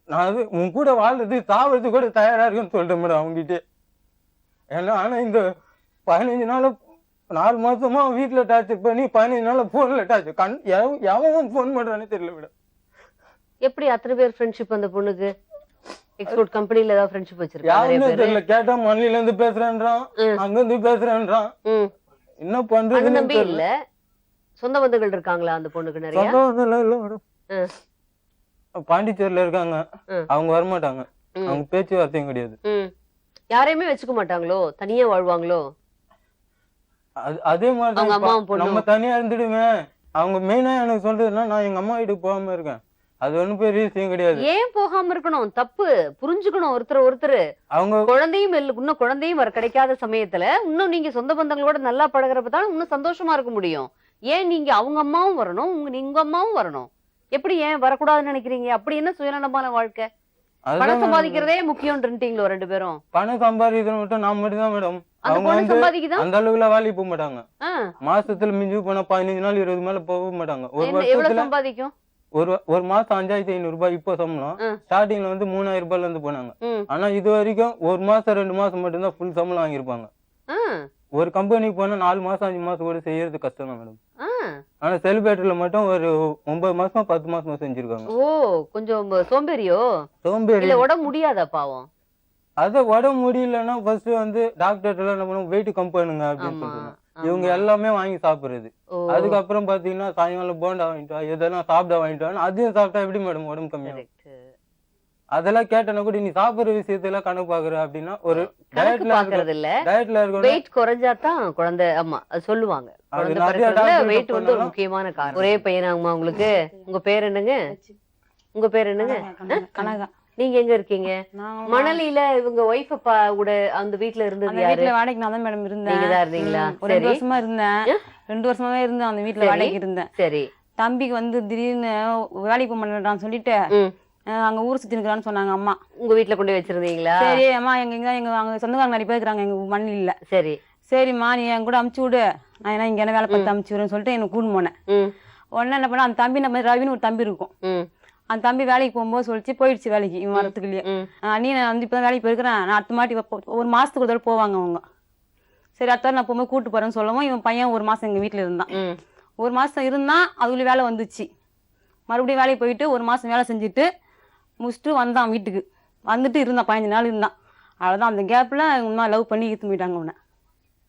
நான் அது உன் கூட வாழ்றது சாவறது கூட தயாரா இருக்குன்னு சொல்லிட்டேன் மேடம் அவங்ககிட்ட. ஏன்னா ஆனா இந்த 15 நாள் 4 மாசமா வீட்டுல டார்ச்சர் பண்ணி 15 நாள்ல போன்ல டார்ச்சர் எவன் போன் பண்றானே தெரியல மேடம். எப்படி அத்தனை பேர் ஃப்ரெண்ட்ஷிப் அந்த பொண்ணுக்கு? எக்ஸ்போர்ட் கம்பெனில ஏதாவது ஃப்ரெண்ட்ஷிப் வச்சிருக்காங்க? யாருமே தெரியல. கேட்டா மண்ணில இருந்து பேசுறேன்றான், அங்க இருந்து பேசுறேன்றான். என்ன பண்றது இல்ல. சொந்த பந்தங்கள் இருக்காங்களா அந்த பொண்ணுக்கு? நிறைய சொந்த பந்தம் இல்ல மேடம். பாண்டிச்சேரியில இருக்காங்க, அவங்க வரமாட்டாங்க, அவங்க பேச்சுவார்த்தையும் கிடையாது. யாரையுமே வச்சுக்க மாட்டாங்களோ, தனியா வாழ்வாங்களோ? அதே மாதிரி நம்ம தனியா இருந்துடுவேன். அவங்க மெயினா எனக்கு சொல்றதுன்னா நான் எங்க அம்மா வீட்டுக்கு போகாம இருக்கேன், அது ஒண்ணும் பெரிய விஷயம் கிடையாது. ஏன் போகாம இருக்கணும்? தப்பு புரிஞ்சுக்கணும் ஒருத்தர். அவங்க குழந்தையும் இன்னும் குழந்தையும் வர கிடைக்காத சமயத்துல இன்னும் நீங்க சொந்த பந்தங்களோட நல்லா பழகிறப்பதான் இன்னும் சந்தோஷமா இருக்க முடியும். ஏன் நீங்க அவங்க அம்மாவும் வரணும், உங்க அம்மாவும் வரணும்? எப்படி ஏன் வரக்கூடாதுன்னு நினைக்கிறீங்க? அப்படி என்ன சுயநலமான வாழ்க்கை? பணம் சம்பாதிக்கிறதே முக்கியம்ன்றீங்களோ 2 பேரும்? பணம் சம்பாதிக்கிறது மட்டும் நான் மட்டும் தான் மேடம். அவங்க அந்த அளவுல வேலைக்கு போக மாட்டாங்க. மாசத்துல மிஞ்சி போனா 15 நாள் 20 மேல போக மாட்டாங்க. ஒரு வருஷத்துல சம்பாதிக்கும் ஒரு மாசம் 5500 ரூபாய் இப்போ சம்பளம். ஸ்டார்டிங்ல வந்து 3000 ரூபாய்ல இருந்து போனாங்க. ஆனா இது வரைக்கும் ஒரு மாசம் 2 மாசம் மட்டும் தான் ஃபுல் சம்பளம் வாங்கியிருப்பாங்க. ஒரு கம்பெனிக்கு போனா 4 மாசம் 5 மாசம் கூட செய்யறது கஷ்டம் தான் மேடம். ஆனா செலிபிரேட்டர்ல மட்டும் ஒரு 9 மாசமா 10 மாசமா செஞ்சிருக்காங்க. ஓ, கொஞ்சம் சோம்பேறியோ? இல்ல உடம்பு முடியாதா பாவம்? அத உடம்பு முடியலன்னா ஃபர்ஸ்ட் வந்து டாக்டர் எல்லாம் என்ன பண்ணுவோம், வெயிட் கம் பண்ணுங்க அப்படின்னு சொல்லுவாங்க. இவங்க எல்லாமே வாங்கி சாப்பிடுறது. அதுக்கப்புறம் பாத்தீங்கன்னா சாயங்காலம் போண்டா வாங்கிட்டா எதனா சாப்பிட வாங்கிட்டா அதையும் சாப்பிட்டா எப்படி மேடம் உடம்பு கம்மியாகும்? அதெல்லாம் கேட்டனா கூட நீ சாப்பிடுற விஷயத்துல கணக்கு பாக்குற அப்படின்னா ஒரு டயட்ல வெயிட் குறைஞ்சாதான் குழந்தை. ஆமா, அது சொல்லுவாங்க. வெயிட் வந்து ஒரு முக்கியமான காரணம். ஒரே பையனாகுமா உங்களுக்கு? உங்க பேர் என்னங்க? உங்க பேர் என்னங்க? கனகா. நீங்க எங்க இருக்கீங்க? மணலியில இவங்க ஒய்ஃப் கூட அந்த வீட்ல இருந்தது யாரு? வீட்ல வாடகைக்கு நான் தான் மேடம் இருந்தேன். நீங்க தான் இருந்தீங்களா? ஒரு 2 வருஷமா இருந்தேன். 2 வருஷமாவே இருந்தேன் அந்த வீட்ல வாடகைக்கு இருந்தேன். சரி. தம்பிக்கு வந்து திடீர்னு வேலைக்கு போக மாட்டேன்றான்னு சொல்லிட்டு அங்க ஊர் சுத்தி இருக்கிறான்னு சொன்னாங்க அம்மா. உங்க வீட்டுல கொண்டு வச்சிருந்தீங்களா? சரி அம்மா, எங்க அங்க சொந்தக்காரங்க நிறைய பேர் இருக்கிறாங்க எங்க மண்ணில. சரி சரிம்மா நீ என் கூட அமுச்சு விடு, நான் ஏன்னா இங்க என்ன வேலை பார்த்து அமுச்சு விடுன்னு சொல்லிட்டு எனக்கு கூட்டு போனேன். உடனே என்ன பண்ண, அந்த தம்பி நம்ம ரவின்னு ஒரு தம்பி இருக்கும், அந்த தம்பி வேலைக்கு போகும்போது சொல்லிச்சு போயிடுச்சு வேலைக்கு. இவன் வரத்துக்குள்ளேயே நீ நான் வந்து இப்பதான் வேலைக்கு போயிருக்கிறேன், நான் அடுத்த மாட்டி ஒரு மாசத்துக்கு ஒரு தடவை போவாங்க அவங்க. சரி அடுத்த நான் போகும்போது கூட்டு போறேன்னு சொல்லவும் இவன் பையன் ஒரு மாசம் எங்க வீட்டுல இருந்தான். ஒரு மாசம் இருந்தான், அதுக்குள்ள வேலை வந்துச்சு. மறுபடியும் வேலைக்கு போயிட்டு ஒரு மாசம் வேலை செஞ்சுட்டு முடிச்சுட்டு வந்தான் வீட்டுக்கு. வந்துட்டு இருந்தான் 15 நாள் இருந்தான். அவ்வளவுதான். அந்த கேப்ல உண்மை லவ் பண்ணி ஈர்த்து போயிட்டாங்க அவனை.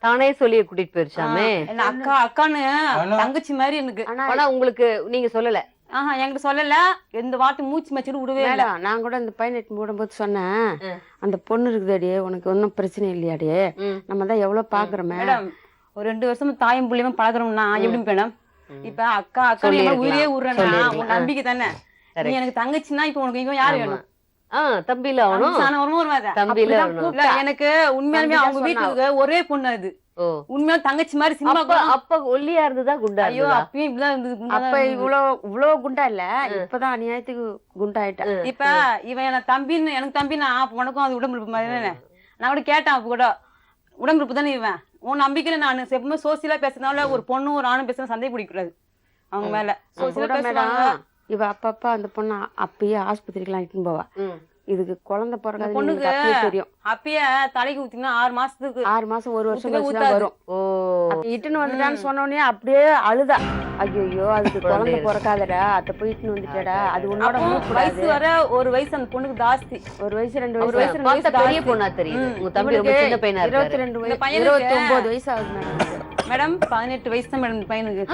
தானே சொல்லி கூட்டிட்டு போயிருச்சாமே. அக்கா அக்கான்னு தங்கச்சி மாதிரி எனக்கு. ஆனா உங்களுக்கு நீங்க சொல்லல? என்கிட்ட சொல்லல, எந்த வார்த்தை மூச்சு மச்சிட்டு விடவே இல்லை. நான் கூட இந்த பையன் விடும்போது சொன்னேன், அந்த பொண்ணு இருக்குதாடியே உனக்கு ஒன்னும் பிரச்சனை இல்லையாடியே, நம்ம தான் எவ்வளவு பாக்குறோம் மேடம். ஒரு 2 வருஷம் தாயும் புள்ளியமா பழகுறோம்னா எப்படி மேடம்? இப்ப அக்கா அக்கா உயிரே விடுறேன்னா உன் நம்பிக்கை தானே. நீ எனக்கு தங்கச்சின்னா இப்ப உனக்கு இவன் யாரு வேணும்? தம்பில அவனும் எனக்கு உண்மையாலுமே அவங்க வீட்டுக்கு ஒரே பொண்ணு அது. உண்மையா தங்கச்சி மாதிரி சினிமா. அப்ப ஒல்லியா இருந்ததா குண்டா? ஐயோ அப்பயும் இப்படிதான் இருந்தது. அப்ப இவ்வளவு குண்டா இல்ல, இப்பதான் அநியாயத்துக்கு குண்டாயிட்டா. இப்ப இவன் எனக்கு தம்பின்னு, எனக்கு தம்பின்னா உனக்கும் அது உடம்புறுப்பு மாதிரி தானே. நான் கூட கேட்டேன் அப்ப கூட, உடம்புறுப்பு தானே இவன். உன் நம்பிக்கையில நான் எப்பவுமே சோசியலா பேசுறதுனால ஒரு பொண்ணும் ஒரு ஆணும் பேசுனா சந்தேக பிடிக்கூடாது அவங்க மேல. இவ அப்பப்ப அந்த பொண்ணு அப்பயே ஆஸ்பத்திரிக்கெல்லாம் இட்டுன்னு போவா. இதுக்கு குழந்தை பிறகு பொண்ணுக்கு தெரியும். அப்பயே தலைக்கு ஊத்தினா 6 மாசத்துக்கு 6 மாசம் 1 வருஷம் வரும். இட்டுன்னு வந்துட்டான்னு சொன்ன உடனே அப்படியே அழுதா. ஐயோ அதுக்கு குழந்தை பிறக்காதடா அத்தை போயிட்டு வந்துட்டடா அது உன்னோட வயசு வர ஒரு வயசு அந்த பொண்ணுக்கு ஜாஸ்தி. ஒரு வயசு 2 ஒரு வயசு வயசு பார்த்தா பெரிய பொண்ணா தெரியுது. உங்க தம்பி ரொம்ப சின்ன பையனா இருக்காரு. 22 இந்த வயசு பையனுக்கு 29 வயசு ஆகுது மேடம் 18 வயசு தான் மேடம் பையனுக்கு.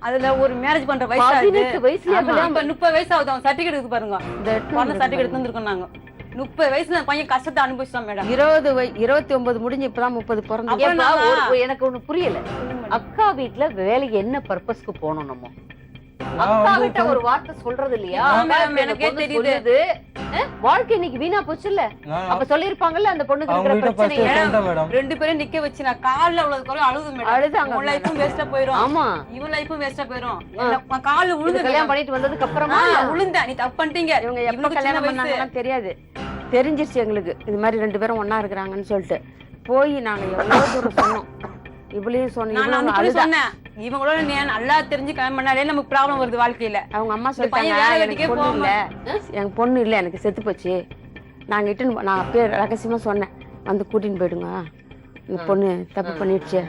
அதுல ஒரு மேரேஜ் பண்ற வயசு ஆகுது. 18 வயசுலயா கல்யாணம்? இப்ப 30 வயசு ஆகுது. அவன் சர்டிபிகேட் இருக்கு பாருங்க. இந்த குழந்தை சர்டிபிகேட் தந்துருக்கோம் நாங்க. 30 வயசுல அந்த பையன் கஷ்டத்தை அனுபவிச்சான் மேடம். 29 முடிஞ்சு இப்பதான் 30 பிறந்து. ஏப்பா, எனக்கு ஒண்ணு புரியல. அக்கா வீட்ல வேலைக்கு என்ன பர்பஸ்க்கு போனோம் நம்ம? அக்கா கிட்ட ஒரு வார்த்தை சொல்றது இல்லையா? எனக்கே தெரியுது. வாழ்க்கை இன்னைக்கு வீணா போச்சு இல்ல? அப்ப சொல்லிருப்பாங்கல்ல அந்த பொண்ணுக்கு இருக்கிற பிரச்சனை. 2 பேரும் நிக்க வச்சு நான் கால்ல அவ்வளவு குறை அழுது மேடம். அழுதாங்க. உன் லைஃபும் வேஸ்டா போயிடும். ஆமா, இவன் லைஃபும் வேஸ்டா போயிடும். நான் கால்ல உழுது கல்யாணம் பண்ணிட்டு வந்ததுக்கு அப்புறமா உளுந்த நீ தப்பு பண்ணிட்டீங்க. இவங்க எப்ப கல்யாணம் பண்ணாங்கன்னா தெரியாது. தெரிஞ்சிருச்சு எங்களுக்கு இது மாதிரி 2 பேரும் ஒண்ணா இருக்கிறாங்கன்னு சொல்லிட்டு போய் நாங்க எவ்வளவு தூரம் சொன்னோம். இவளையும் சொன்னேன் இவங்களோட நீ நல்லா தெரிஞ்சு கல்யாணம் பண்ணாலே நமக்கு ப்ராப்ளம் வருது வாழ்க்கையில. அவங்க அம்மா சொல்லிட்டாங்க என் பொண்ணு இல்ல எனக்கு செத்து போச்சு. நாங்க இட்டு நான் அப்படியே ரகசியமா சொன்னேன் வந்து கூட்டின்னு போயிடுங்க இந்த பொண்ணு தப்பு பண்ணிடுச்சு.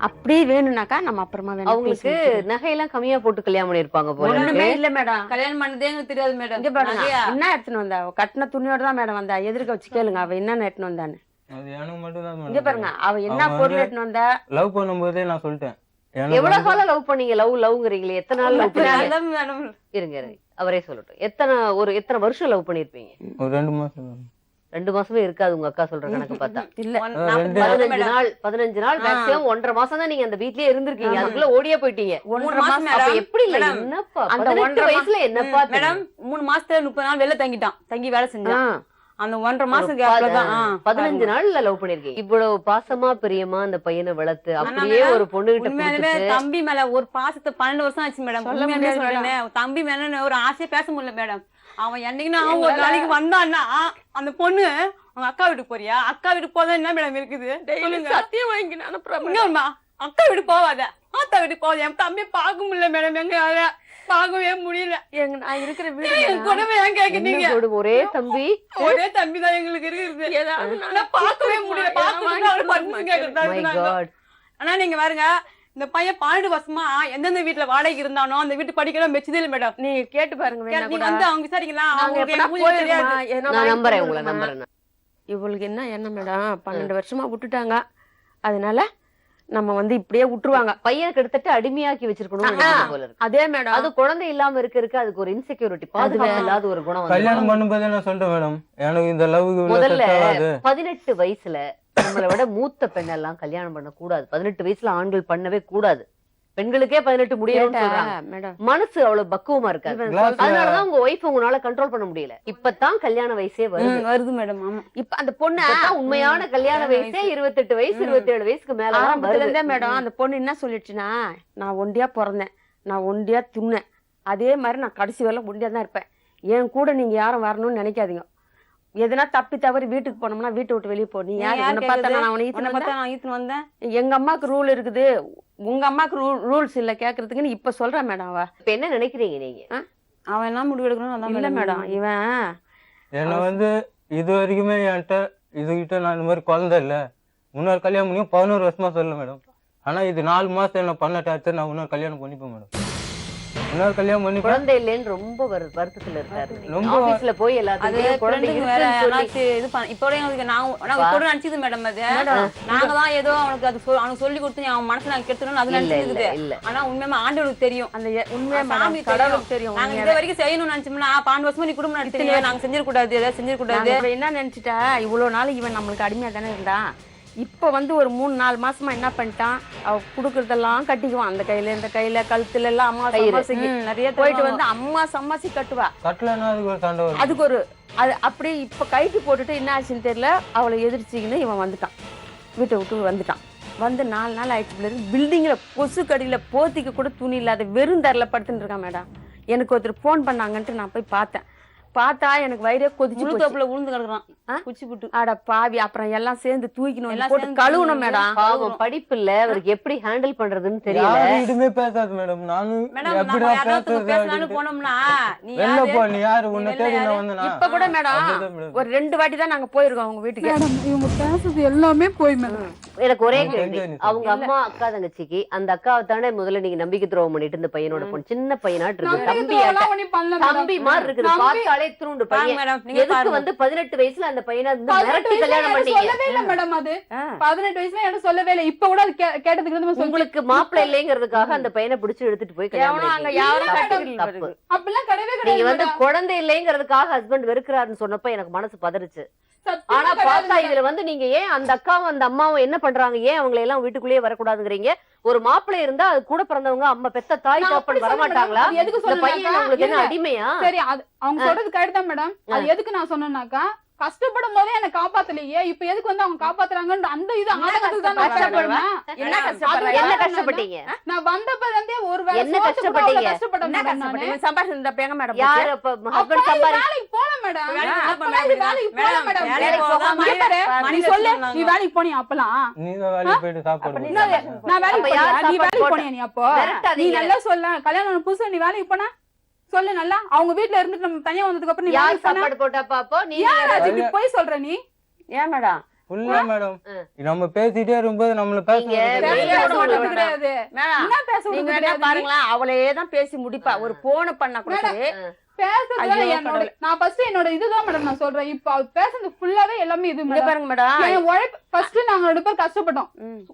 அப்படியே வேணும்னாக்கா நம்ம அப்புறமா அவங்களுக்கு நகையெல்லாம் கம்மியா போட்டு கல்யாணம் பண்ணிருப்பாங்க போல. ஒண்ணுமே இல்ல மேடம். கல்யாணம் பண்ணதே எனக்கு தெரியாது மேடம். இங்க பாருங்க என்ன எடுத்துன்னு வந்தா கட்டின துணியோட தான் மேடம் வந்தா. எதிர்க்க வச்சு கேளுங்க அவ என்னன்னு எடுத்துன்னு வந்தான்னு. அது எனக்கு மட்டும் தான் இங்க பாருங்க அவ என்ன பொருள் எடுத்துன்னு வந்தா. லவ் பண்ணும்போதே நான் சொல்லிட்டேன். எவ்வளவு காலம் லவ் பண்ணீங்க? லவ்ங்கறீங்களே எத்தனை நாள் லவ் பண்ணீங்க? மேடம் இருங்க அவரே சொல்லட்டும். எத்தனை வருஷம் லவ் பண்ணிருப்பீங்க? ஒரு 2 மாசம். 2 மாசமே இருக்காது உங்க அக்கா சொல்ற கணக்கு பார்த்தா. இல்ல 15 நாள் மேக்ஸிமம் 1.5 மாசம் தான் நீங்க அந்த வீட்லயே இருந்திருக்கீங்க. அதுக்குள்ள ஓடியே போயிட்டீங்க. 1.5 மாசம் அப்ப எப்படி இல்ல என்னப்பா அந்த 18 வயசுல என்னப்பா மேடம் 3 மாசத்துல 30 நாள் வெளில தங்கிட்டான். தங்கி வேலை செஞ்சான். அந்த 1.5 மாசம் கேப்ல தான் 15 நாள்ல லவ் பண்ணிருக்கீங்க. இவ்வளவு பாசமா பிரியமா அந்த பையனை வளர்த்து அப்படியே ஒரு பொண்ணு கிட்ட தம்பி மேல ஒரு பாசத்தை 12 வருஷம் ஆச்சு மேடம். சொல்றேன் தம்பி மேல ஒரு ஆசையை பேச முடியல மேடம். அவன் என்னைக்குன்னா ஒரு நாளைக்கு வந்தான்னா அந்த பொண்ணு அவங்க அக்கா வீட்டுக்கு போறியா? அக்கா வீட்டுக்கு போதா என்ன மேடம் இருக்குது? சத்தியம் வாங்கி அனுப்புறேன். அக்கா வீட்டுக்கு போவாத ஆத்தா வீட்டுக்கு போவாத. என் தம்பி பார்க்க முடியல மேடம். எங்க பார்க்கவே முடியல. நான் இருக்கிற வீடு என் கூடவே ஏன் கேக்குறீங்க? ஒரே தம்பி தான் எங்களுக்கு இருக்குது. பார்க்கவே முடியல. ஆனா நீங்க பாருங்க இந்த பையன் 12 வருஷமா எந்தெந்த வீட்டுல வாடகைக்கு இருந்தானோ அந்த வீட்டு படிக்கலாம் மெச்சதே இல்ல மேடம். நீங்க கேட்டு பாருங்க. நீங்க வந்து அவங்க விசாரிக்கலாம். நான் நம்புறேன் உங்களை நம்புறேன். இவளுக்கு என்ன மேடம் 12 வருஷமா விட்டுட்டாங்க. அதனால நம்ம வந்து இப்படியே விட்டுருவாங்க. பையன் கிட்டத்தட்ட அடிமையாக்கி வச்சிருக்கணும் போல இருக்கு. அதே மேடம் அது குழந்தை இல்லாம இருக்க அதுக்கு ஒரு இன்செக்யூரிட்டி பாதுகாப்பு இல்லாத ஒரு குணம். கல்யாணம் பண்ணும்போதே நான் சொல்றேன் மேடம் எனக்கு இந்த லவ் முதல்ல 18 வயசுல நம்மளை விட மூத்த பெண்ணெல்லாம் கல்யாணம் பண்ண கூடாது. 18 வயசுல ஆண்கள் பண்ணவே கூடாது. பெண்களுக்கே 18 முடியும் மேடம். மனசு அவ்வளவு பக்குவமா இருக்காது. அதனாலதான் உங்க ஒய்ஃப் உங்களால கண்ட்ரோல் பண்ண முடியல. இப்பதான் கல்யாண வயசே வருது மேடம். ஆமா இப்ப அந்த பொண்ணு உண்மையான கல்யாண வயசே 28 வயசு 27 வயசுக்கு மேல ஆரம்பத்துல மேடம். அந்த பொண்ணு என்ன சொல்லிடுச்சுன்னா நான் ஒண்டியா பிறந்தேன், நான் ஒண்டியா துண்ணேன், அதே மாதிரி நான் கடைசி வரல ஒண்டியா தான் இருப்பேன். என் கூட நீங்க யாரும் வரணும்னு நினைக்காதீங்க. எதுனா தப்பி தவறி வீட்டுக்கு போனோம்னா வீட்டை விட்டு வெளியே போ. நீ யாரு வந்தேன்? எங்க அம்மாக்கு ரூல் இருக்குது, உங்க அம்மாக்கு ரூல்ஸ் இல்ல கேக்குறதுக்குன்னு இப்ப சொல்றேன் மேடம். அவ இப்ப என்ன நினைக்கிறீங்க நீங்க? அவன் என்ன முடிவு எடுக்கணும் இல்ல மேடம். இவன் என்ன வந்து இது வரைக்குமே என்கிட்ட இதுகிட்ட நான் இந்த மாதிரி குழந்தை இல்ல இன்னொரு கல்யாணம் பண்ணியும் 11 வருஷமா சொல்லல மேடம். ஆனா இது 4 மாசம் என்ன பண்ண டார்ச்சர். நான் இன்னொரு கல்யாணம் பண்ணிப்பேன் மேடம். இன்னொரு கல்யாணம் பண்ணி குழந்தை இல்லைன்னு ரொம்ப வருத்தத்துல இருக்காரு. ஆபீஸ்ல போய் எல்லாத்தையும் குழந்தை இப்போ நினைச்சது மேடம். அது நாங்க தான் ஏதோ அவனுக்கு அது அவனுக்கு சொல்லி கொடுத்து அவன் மனசுல நாங்க கெடுத்துறோம் அது நினைச்சது. ஆனா உண்மையா ஆண்டவனுக்கு தெரியும். அந்த உண்மையா கடவுளுக்கு தெரியும். நாங்க இது வரைக்கும் செய்யணும்னு நினைச்சோம்னா 12 வருஷமா நீ குடும்பம் நடத்துறீங்க, நாங்க செஞ்சிடக்கூடாது, ஏதாவது செஞ்சிடக்கூடாது. என்ன நினைச்சிட்டா இவ்வளவு நாள் இவன் நம்மளுக்கு அடிமையா தானே இருந்தான். இப்ப வந்து ஒரு 3-4 மாசமா என்ன பண்ணிட்டான், அவ குடுக்கறதெல்லாம் கட்டிக்குவான். அந்த கையில இந்த கையில கழுத்துல எல்லாம் அம்மா சம்மாசிக்கு நிறைய போயிட்டு வந்து அம்மா சம்மாசி கட்டுவா. அதுக்கு ஒரு அது அப்படியே இப்ப கைட்டு போட்டுட்டு என்ன ஆச்சுன்னு தெரியல. அவளை எதிர்ச்சிக்கின்னு இவன் வந்துட்டான், வீட்டை விட்டு வந்துட்டான். வந்து 4 நாள் ஆயிடுச்சு. பில்டிங்ல கொசு கடியில போத்திக்க கூட துணி இல்லாத வெறும் தரல படுத்துட்டு இருக்கான் மேடம். எனக்கு ஒருத்தர் போன் பண்ணாங்கன்ட்டு நான் போய் பார்த்தேன். பார்த்தா எனக்கு வயிறே கொதிச்சு போச்சு. முழுத்தோப்புல உளுந்து கிடக்குறான் ஆ? குச்சி புட்டு அட பாவி, அப்புறம் எல்லாம் சேர்ந்து தூக்கினோம், எல்லாம் போட்டு சேர்ந்து கழுவணும் மேடம். பாவம் படிப்பு இல்ல அவருக்கு எப்படி ஹேண்டில் பண்றதுன்னு தெரியல. யாருமே பேசாது மேடம். நானும் மேடம் நம்ம எப்படிடா யாராவது பேசலாம்னு பேசுறது? போனோம்னா நீ வெளில யாரு போ, நீ யாரு? உன்னை வெளில தேடி யாரு? நான் வந்தேனா? இப்ப கூட மேடம் அப்படிதான் மேடம். ஒரு 2 வாட்டி தான் நாங்க போயிருக்கோம் அவங்க வீட்டுக்கு. மேடம் இவங்க பேசுறது எல்லாமே போய் மேடம். எனக்கு ஒரே கேள்வி, தெரிஞ்ச அவங்க அம்மா அக்கா தங்கச்சிக்கு அந்த அக்காவை தானே முதல்ல நீங்க நம்பிக்கை துரோகம் பண்ணிட்டு இந்த பையனோட பொண்ணு சின்ன பையனாட்டு இருக்கு, தம்பி மாதிரி இருக்குது, பார்த்தாலே திருண்டு பாருங்க பையன். மேடம், நீங்க எதுக்கு பாருங்க. வந்து 18 வயசுல அந்த பையனை வந்து மிரட்டி கல்யாணம் பண்ணீங்க? சொல்லவே இல்ல மேடம். அது ஆ. 18 வயசுல எனக்கு சொல்லவே இல்ல. இப்ப கூட அது கேட்டதுக்கு வந்து சொல்லி உங்களுக்கு மாப்பிள்ளை இல்லைங்கிறதுக்காக அந்த பையனை பிடிச்சு எடுத்துட்டு போய் கல்யாணம் எவனும் அங்க பண்ணீங்க. யாரும் தப்பு, கட்டிக்கல தப்பு. வருது. அப்படிலாம் கிடையவே நீங்க கிடையாது வந்து மேடம். குழந்தை இல்லைங்கிறதுக்காக ஹஸ்பண்ட் வெறுக்கிறாருன்னு சொன்னப்ப எனக்கு மனசு பதறுச்சு. சத்தியமா ஆனா கிடையாது பார்த்தா மேடம். இதுல வந்து நீங்க ஏன் அந்த அக்காவும் அந்த அம்மாவும் என்ன பண்றாங்க, ஏன் அவங்களை எல்லாம் வீட்டுக்குள்ளேயே வரக்கூடாதுங்கிறீங்க? ஒரு மாப்பிள்ளை இருந்தா அது கூட பிறந்தவங்க அம்மா பெத்த தாய் நான் அப்படி தாப்பன் சொல்ல வரமாட்டாங்களா? மேடம். அது எதுக்கு இந்த பையன் சொன்னேன்னாக்கா, உங்களுக்கு என்ன இல்ல. அடிமையா? சரி அது அவங்க சொல்றது கரெக்ட் தான் மேடம். அது எதுக்கு நான் சொன்னேன்னாக்கா, கஷ்டப்படும் போதே என்ன காப்பாத்தலையே, இப்ப எதுக்கு வந்து அவங்க காப்பாத்துறாங்கன்ற அந்த இது ஆதங்கத்துக்கு தான் நான் கஷ்டப்படுறேன். என்ன அது கஷ்டப்படுறாங்க? என்ன வேற கஷ்டப்பட்டீங்க? நான் வந்தப்ப இருந்தே ஒரு வேளை என்ன சோத்துக்கு கூட கஷ்டப்பட்டீங்க? அவ்வளவு கஷ்டப்பட்டேன் என்ன மேடம் நானு. கஷ்டப்பட்டீங்க? சம்பாதிச்சு இந்த பேங்க மேடம் யாரு அப்ப ஹஸ்பண்ட் அப்பெல்லாம் சம்பாதி வேலைக்கு போல மேடம். வேலைக்கு போக அப்பெல்லாம் இது வேலைக்கு போல மேடம். வேலைக்கு போகாம இங்க பாரு, நீ மனித சொல்லு, சொன்னாங்க. நீ வேலைக்கு போனியா அப்பெல்லாம்? நீங்க வேலைக்கு போயிட்டு சாப்பாடு அப்ப நீ போடுங்க. நான் வேலைக்கு அப்ப யார் போனியா? நீ சாப்பாடு வேலைக்கு போட்டா? போனியா நீ அப்போ? நீ மிரட்டாதீங்க. நல்லா சொல்ல, கல்யாணம் ஆன புதுசுல நீ வேலைக்கு போனா சொல்லு நல்லா. அவங்க வீட்ல இருந்துட்டு நம்ம தனியா வந்ததுக்கு அப்புறம் நீ யார் வேலைக்கு போனா சாப்பாடு போட்டா பாப்போ? நீ ஏன் ராஜி இப்படி போய் சொல்ற நீ? ஏன் மேடம்? ஃபுல்லா மேடம் நம்ம பேசிட்டே இருக்கும்போது நம்மள பேச நீங்க விடுறது வெளிய இல்ல. பேச விட விடுறது மாட்டேன். கிடையாது. மேடம் என்ன பேச நீங்க விடுறது என்ன கிடையாது? பாருங்களேன், அவளே தான் பேசி முடிப்பா. ஒரு போன பண்ணா கூட சரி. பேசுறது ஐயோ, என்னோட கடவுளே. நான் ஃபர்ஸ்ட் என்னோட இதுதான் மேடம் நான் சொல்றேன். இப்போ அவ பேசுறது ஃபுல்லாவே எல்லாமே இது இங்க மேடம். பாருங்க மேடம், என் உழைப்பு ஃபர்ஸ்ட் நாங்க 2 பேர் கஷ்டப்பட்டோம்.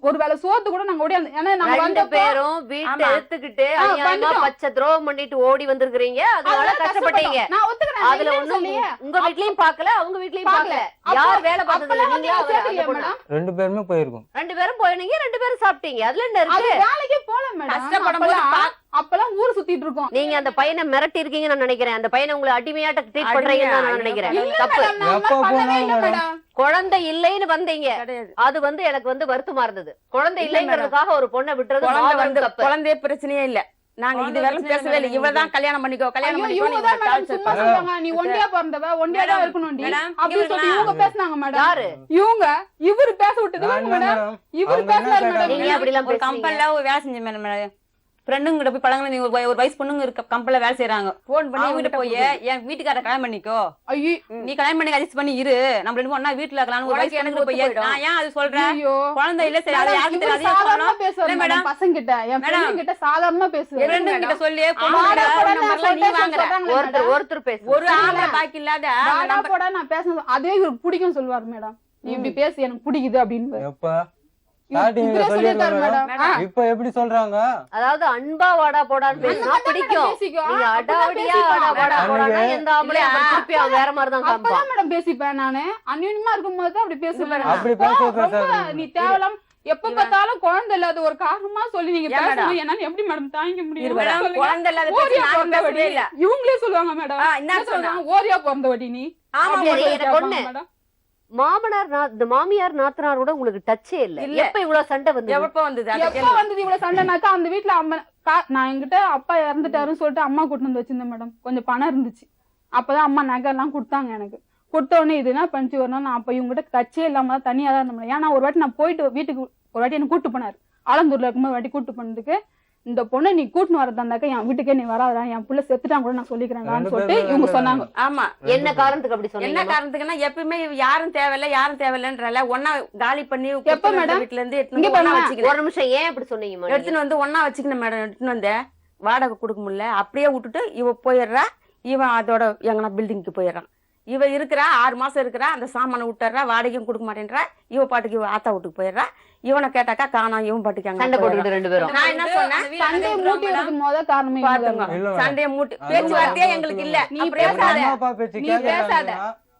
ஒரு வேளை சோத்து கூட நாங்க ஓடி ஏன்னா நாங்க 2 வந்தப்போ பேரும் வீட்டை ஆமா. எடுத்துக்கிட்டு அநியாயமா வந்துட்டோம். பச்சை துரோகம் பண்ணிட்டு ஓடி வந்திருக்கீங்க, அதனால அதெல்லாம் கஷ்டப்பட்டீங்க. கஷ்டப்பட்டோம். நான் ஒத்துக்கிறேன். அதுல நான் ஒண்ணும் இல்லைன்னு சொல்லலையே. உங்க வீட்லயும் பாக்கல, அவங்க வீட்லயும் பார்க்கல. பாக்கல. யார் வேலை பார்த்தது? அப்பெல்லாம் வந்து நீங்களா நான் அவரா? அந்த சேர்க்கலையா பொண்ணா? மேடம்? 2 பேருமே போயிருக்கோம். 2 பேரும் போயினீங்க, 2 பேரும் சாப்பிட்டீங்க. அதுல என்ன அது இருக்கு? வேலைக்கே போல மேடம். கஷ்டப்படும் போது அப்பெல்லாம் ஊர் சுத்திட்டு இருக்கோம். நீங்க அந்த பையனை மிரட்டி இருக்கீங்கன்னு நான் நினைக்கிறேன். அந்த பையனை உங்களை அடிமையாட்ட ட்ரீட் பண்றீங்கன்னு நான் நினைக்கிறேன். இல்ல தப்பு. மேடம், நான் எப்ப பண்ணவே போனாலும் இல்ல மேடம். மேடம். குழந்தை இல்லைன்னு வந்தீங்க, கிடையாது. அது வந்து எனக்கு வந்து வருத்தமா இருந்தது. குழந்தை இல்ல இல்லைங்கிறதுக்காக ஒரு பொண்ணை விட்டுறது குழந்தை மாபெரும் வந்து தப்பு. குழந்தையே பிரச்சனையே இல்ல. நாங்க குழந்தை இது வரைக்கும் பிரச்சனை பேசவே இல்லை. இல்ல. இவதான் கல்யாணம் பண்ணிக்கோ, கல்யாணம் ஐயோ, பண்ணிக்கோ, இவங்க நீ தான் மேடம் சும்மா சொல்றாங்க. நீ ஒண்டியா பிறந்தவ, ஒண்டியா தான் இருக்கணும்டி. மேடம், அப்படி இங்க சொல்லி இவங்க பேசுனாங்க மேடம். யாரு? இவரு பேச விட்டது நான் என்ன மேடம். மேடம்? இவரு அவங்க என்ன பேசுறாரு கேட்டாங்க? மேடம். நீங்க அப்படி எல்லாம் ஒரு பேசுறீங்க. கம்பெனில ஒரு வேலை செஞ்ச மேடம் ஃப்ரெண்டுங்க கிட்ட போய் பழங்க. நீ ஒரு வயசு பொண்ணுங்க இருக்க கம்பெனில வேலை செய்யறாங்க. போன் பண்ணி அவங்க வீட்டு கிட்ட போய் என் வீட்டுக்கார கல்யாணம் பண்ணிக்கோ, ஐயோ, நீ கல்யாணம் பண்ணி அட்ஜஸ்ட் பண்ணி இரு, நம்ம 2 ஒண்ணா வீட்டுல இருக்கலாம். ஒரு உனக்கு வயசு எனக்கு பொண்ணுங்க போய் ஒத்து போயிடும். நான் ஏன் அது சொல்றேன்? ஐயோ. குழந்தை இல்ல சரி, அது மேடம், யாருக்கு இவரு தெரியாது. சாதாரணமா பேசுவாரு இல்ல மேடம் மேடம். பசங்க கிட்ட. என் மேடம். friend கிட்ட சாதாரணமா பேசுவாரு. ஃப்ரெண்டு கிட்ட சொல்லி வாடா போடா நான் பொண்ணு நீ சொல்லிட்டேன் வாங்குற சொல்றாங்க ஒருத்தர் மேடம். ஒருத்தர் பேசு. ஒரு ஆம்பளை பாக்கி இல்லாத வாடா போடா நான் பேசணும். அதே இவருக்கு பிடிக்கும் சொல்லுவாரு மேடம். நீ இப்படி பேசு எனக்கு பிடிக்குது அப்படின்னு. எப்ப ஸ்டார்டிங்ல இதுல சொல்லிருக்காரு சொல்லிருக்காங்க மேடம். ஆ. இப்ப எப்படி சொல்றாங்க? அதாவது அன்பா வாடா போடான்னு பேசினா பிடிக்கும். பேசிக்கோ. நீங்க அப்பதான் அடாவடியா பேசிப்பேன். வாடா போடா அன்னைக்கு- போடான்னா எந்த ஆம்பளையும் அப்படி திருப்பி அவன் வேற மாதிரி தான் காமிப்பான். அப்பதான் மேடம் பேசிப்பேன் நானு. அந்யோன்யமா இருக்கும்போது தான் அப்படி பேசுவேன். அப்படி ரொம்ப பேசாதீங்க. நீ தேவலாம் எப்ப பார்த்தாலும் குழந்தை இல்லாத ஒரு காரணமா சொல்லி நீங்க ஏன் மேடம்? பேசுறது என்னால எப்படி மேடம் தாங்கிக்க முடியும்? மேடம், சொல்லுங்க. குழந்தை இல்லாத ஓரியா பிரச்சனை நாங்க பிறந்தவடி. பேசவே இல்ல. இவங்களே சொல்லுவாங்க மேடம். என்ன சொல்றாங்க? ஓரியா பிறந்தவடி நீ. ஆமா சரி, அப்படி எனக்கு கேட்பாங்க ஒண்ணு. மேடம். மாமனார் இந்த மாமியார் நாத்தனாரோட உங்களுக்கு டச்சே இல்ல. இல்ல. எப்ப இவ்வளவு சண்டை வந்து? எப்ப வந்தது அது எப்ப கேளு. வந்தது இவ்வளவு சண்டைனாக்கா அந்த வீட்டுல அம்மா நான் என்கிட்ட அப்பா இறந்துட்டாருன்னு சொல்லிட்டு அம்மா கூட்டு வந்து வச்சிருந்தேன் மேடம். கொஞ்சம் பணம் இருந்துச்சு. அப்பதான் அம்மா நகை எல்லாம் கொடுத்தாங்க எனக்கு. கொடுத்த உடனே இது என்ன பண்ணிச்சு வரணும். நான் அப்ப இவங்ககிட்ட டச்சே இல்லாம தான் தனியா தான் இருந்தேன். ஏன்னா ஒரு வாட்டி நான் போயிட்டு வீட்டுக்கு ஒரு வாட்டி என்ன கூட்டு போனாரு. ஆலந்தூர்ல இருக்கும்போது வாட்டி கூட்டு போனதுக்கு இந்த பொண்ணை நீ கூட்டுன்னு வரதாண்டாக்க என் வீட்டுக்கே நீ வராதா, என் புள்ள செத்துட்டான் கூட நான் சொல்லிக்கிறேன் சொல்லிட்டு இவங்க சொன்னாங்க. ஆமா, என்ன காரணத்துக்கு அப்படி என்ன சொன்னீங்க? காரணத்துக்குன்னா எப்பயுமே யாரும் தேவையில்ல யாரும் தேவையில்லன்றல ஒன்னா காலி பண்ணி எப்ப மேடம்? வீட்டுல இருந்து இங்க எடுத்துன்னு ஒண்ணா பாருங்க. வச்சுக்கிறேன். ஒரு நிமிஷம், ஏன் அப்படி சொன்னீங்க? எடுத்துன்னு வந்து ஒண்ணா வச்சுக்கணும் மேடம். எடுத்துன்னு வந்தேன், வாடகை கொடுக்க முடியல, அப்படியே விட்டுட்டு இவ போயிடுறா. இவன் அதோட எங்கன்னா பில்டிங்க்கு போயிடுறான். இவ இருக்கிறா 6 மாசம் இருக்கிறா, அந்த சாமானை விட்டுறா, வாடகையும் கொடுக்க மாட்டேன்றா. இவ பாட்டுக்கு இவ ஆத்தா வீட்டுக்கு போயிடுறா. இவனை கேட்டாக்கா காணோம், இவன் பாட்டுக்கு சண்டை அங்க போட்டுக்கிட்டு 2 பேரும். நான் என்ன சொன்னேன், சண்டையை மூட்டி எடுக்கும் போத காரணமே பாத்துங்க இல்ல மேடம். சண்டையை மூட்டி பேச்சுவார்த்தையே எங்களுக்கு இல்ல. நீ அப்படியே பேசாத. அம்மா அப்பா பேச்சு நீ கேட்கறாங்கன்னா, பேசாத.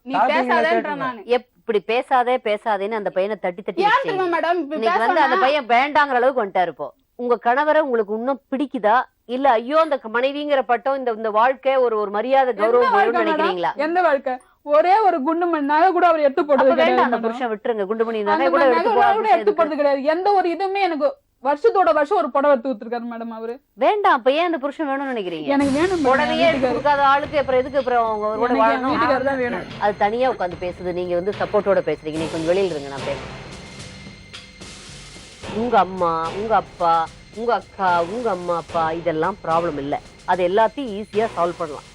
நீ starting ல பேசாதன்ற கேட்டுங்க. நானு. இப்படி பேசாதே பேசாதேன்னு அந்த பையனை தட்டி தட்டி ஏன் வச்சீங்க. தெரியுமா மேடம் இப்படி இன்னைக்கு வந்து அந்த பேசுறேன்னா? பையன் வேண்டாங்கிற அளவுக்கு வந்துட்டாரு. இப்போ உங்க கணவரை உங்களுக்கு இன்னும் பிடிக்குதா இல்ல ஐயோ அந்த மனைவிங்கிற பட்டம் இந்த வாழ்க்கை ஒரு மரியாதை எந்த கௌரவம் வாழ்க்கை வேணும்னு மேடம்? நினைக்கிறீங்களா? எந்த வாழ்க்கை? ஒரே ஒரு குண்டு மணி நகை கூட அவர் எடுத்து அப்ப போடுறது வேண்டாம், அந்த கிடையாது. புருஷன் விட்டுருங்க. குண்டுமணி அந்த நகை கூட மாதிரி எடுத்து நகை கூட போடாம எடுத்து போடுறது கிடையாது. எந்த ஒரு இதுவுமே எனக்கு வருஷத்தோட வருஷம் ஒரு புடவை எடுத்து கொடுத்துருக்காரு மேடம் அவரு. வேண்டாம், அப்ப ஏன் அந்த புருஷன் வேணும்னு நினைக்கிறீங்க? எனக்கு வேணும் madam, புடவையே என் வீட்டுக்காரு. கொடுக்காத ஆளுக்கு அப்புறம் எதுக்கு அப்புறம் அவங்க அவரோட எனக்கு என் வாழணும்? வீட்டுக்காரு தான் வேணும். அது தனியா உட்காந்து பேசுது. நீங்க வந்து சப்போர்ட்டோட பேசுறீங்க. நீங்க கொஞ்சம் வெளியில இருங்க, நான் பேசுறேன். உங்க அம்மா, உங்க அப்பா, உங்க அக்கா, உங்க அம்மா அப்பா இதெல்லாம் ப்ராப்ளம் இல்லை. அது எல்லாத்தையும் ஈஸியா சால்வ் பண்ணலாம்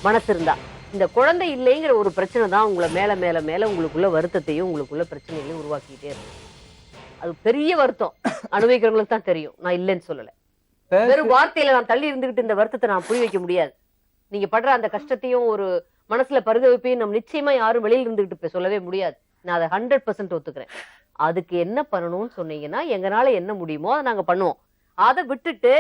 மனசு இருந்தா. இந்த குழந்தை இல்லைங்கிற ஒரு பிரச்சனை தான் உங்களை மேல மேல மேல உங்களுக்குள்ள வருத்தத்தையும் உங்களுக்குள்ள பிரச்சனைகளையும் உருவாக்கிட்டே இருக்கு. அது பெரிய வருத்தம். அனுபவிக்கிறவங்களுக்கு தான் தெரியும், நான் இல்லைன்னு சொல்லல. வெறும் வார்த்தையில நான் தள்ளி இருந்துகிட்டு இந்த வருத்தத்தை நான் புரிய வைக்க முடியாது. நீங்க படுற அந்த கஷ்டத்தையும் ஒரு மனசுல பரிதவிப்பையும் நம்ம நிச்சயமா யாரும் வெளியில இருந்துகிட்டு சொல்லவே முடியாது. நான் அதை 100% ஒத்துக்கிறேன். அதுக்கு என்ன பண்ணணும்னு சொன்னீங்கன்னா எங்கனால என்ன முடியுமோ அதை நாங்க பண்ணுவோம். அதை விட்டுட்டு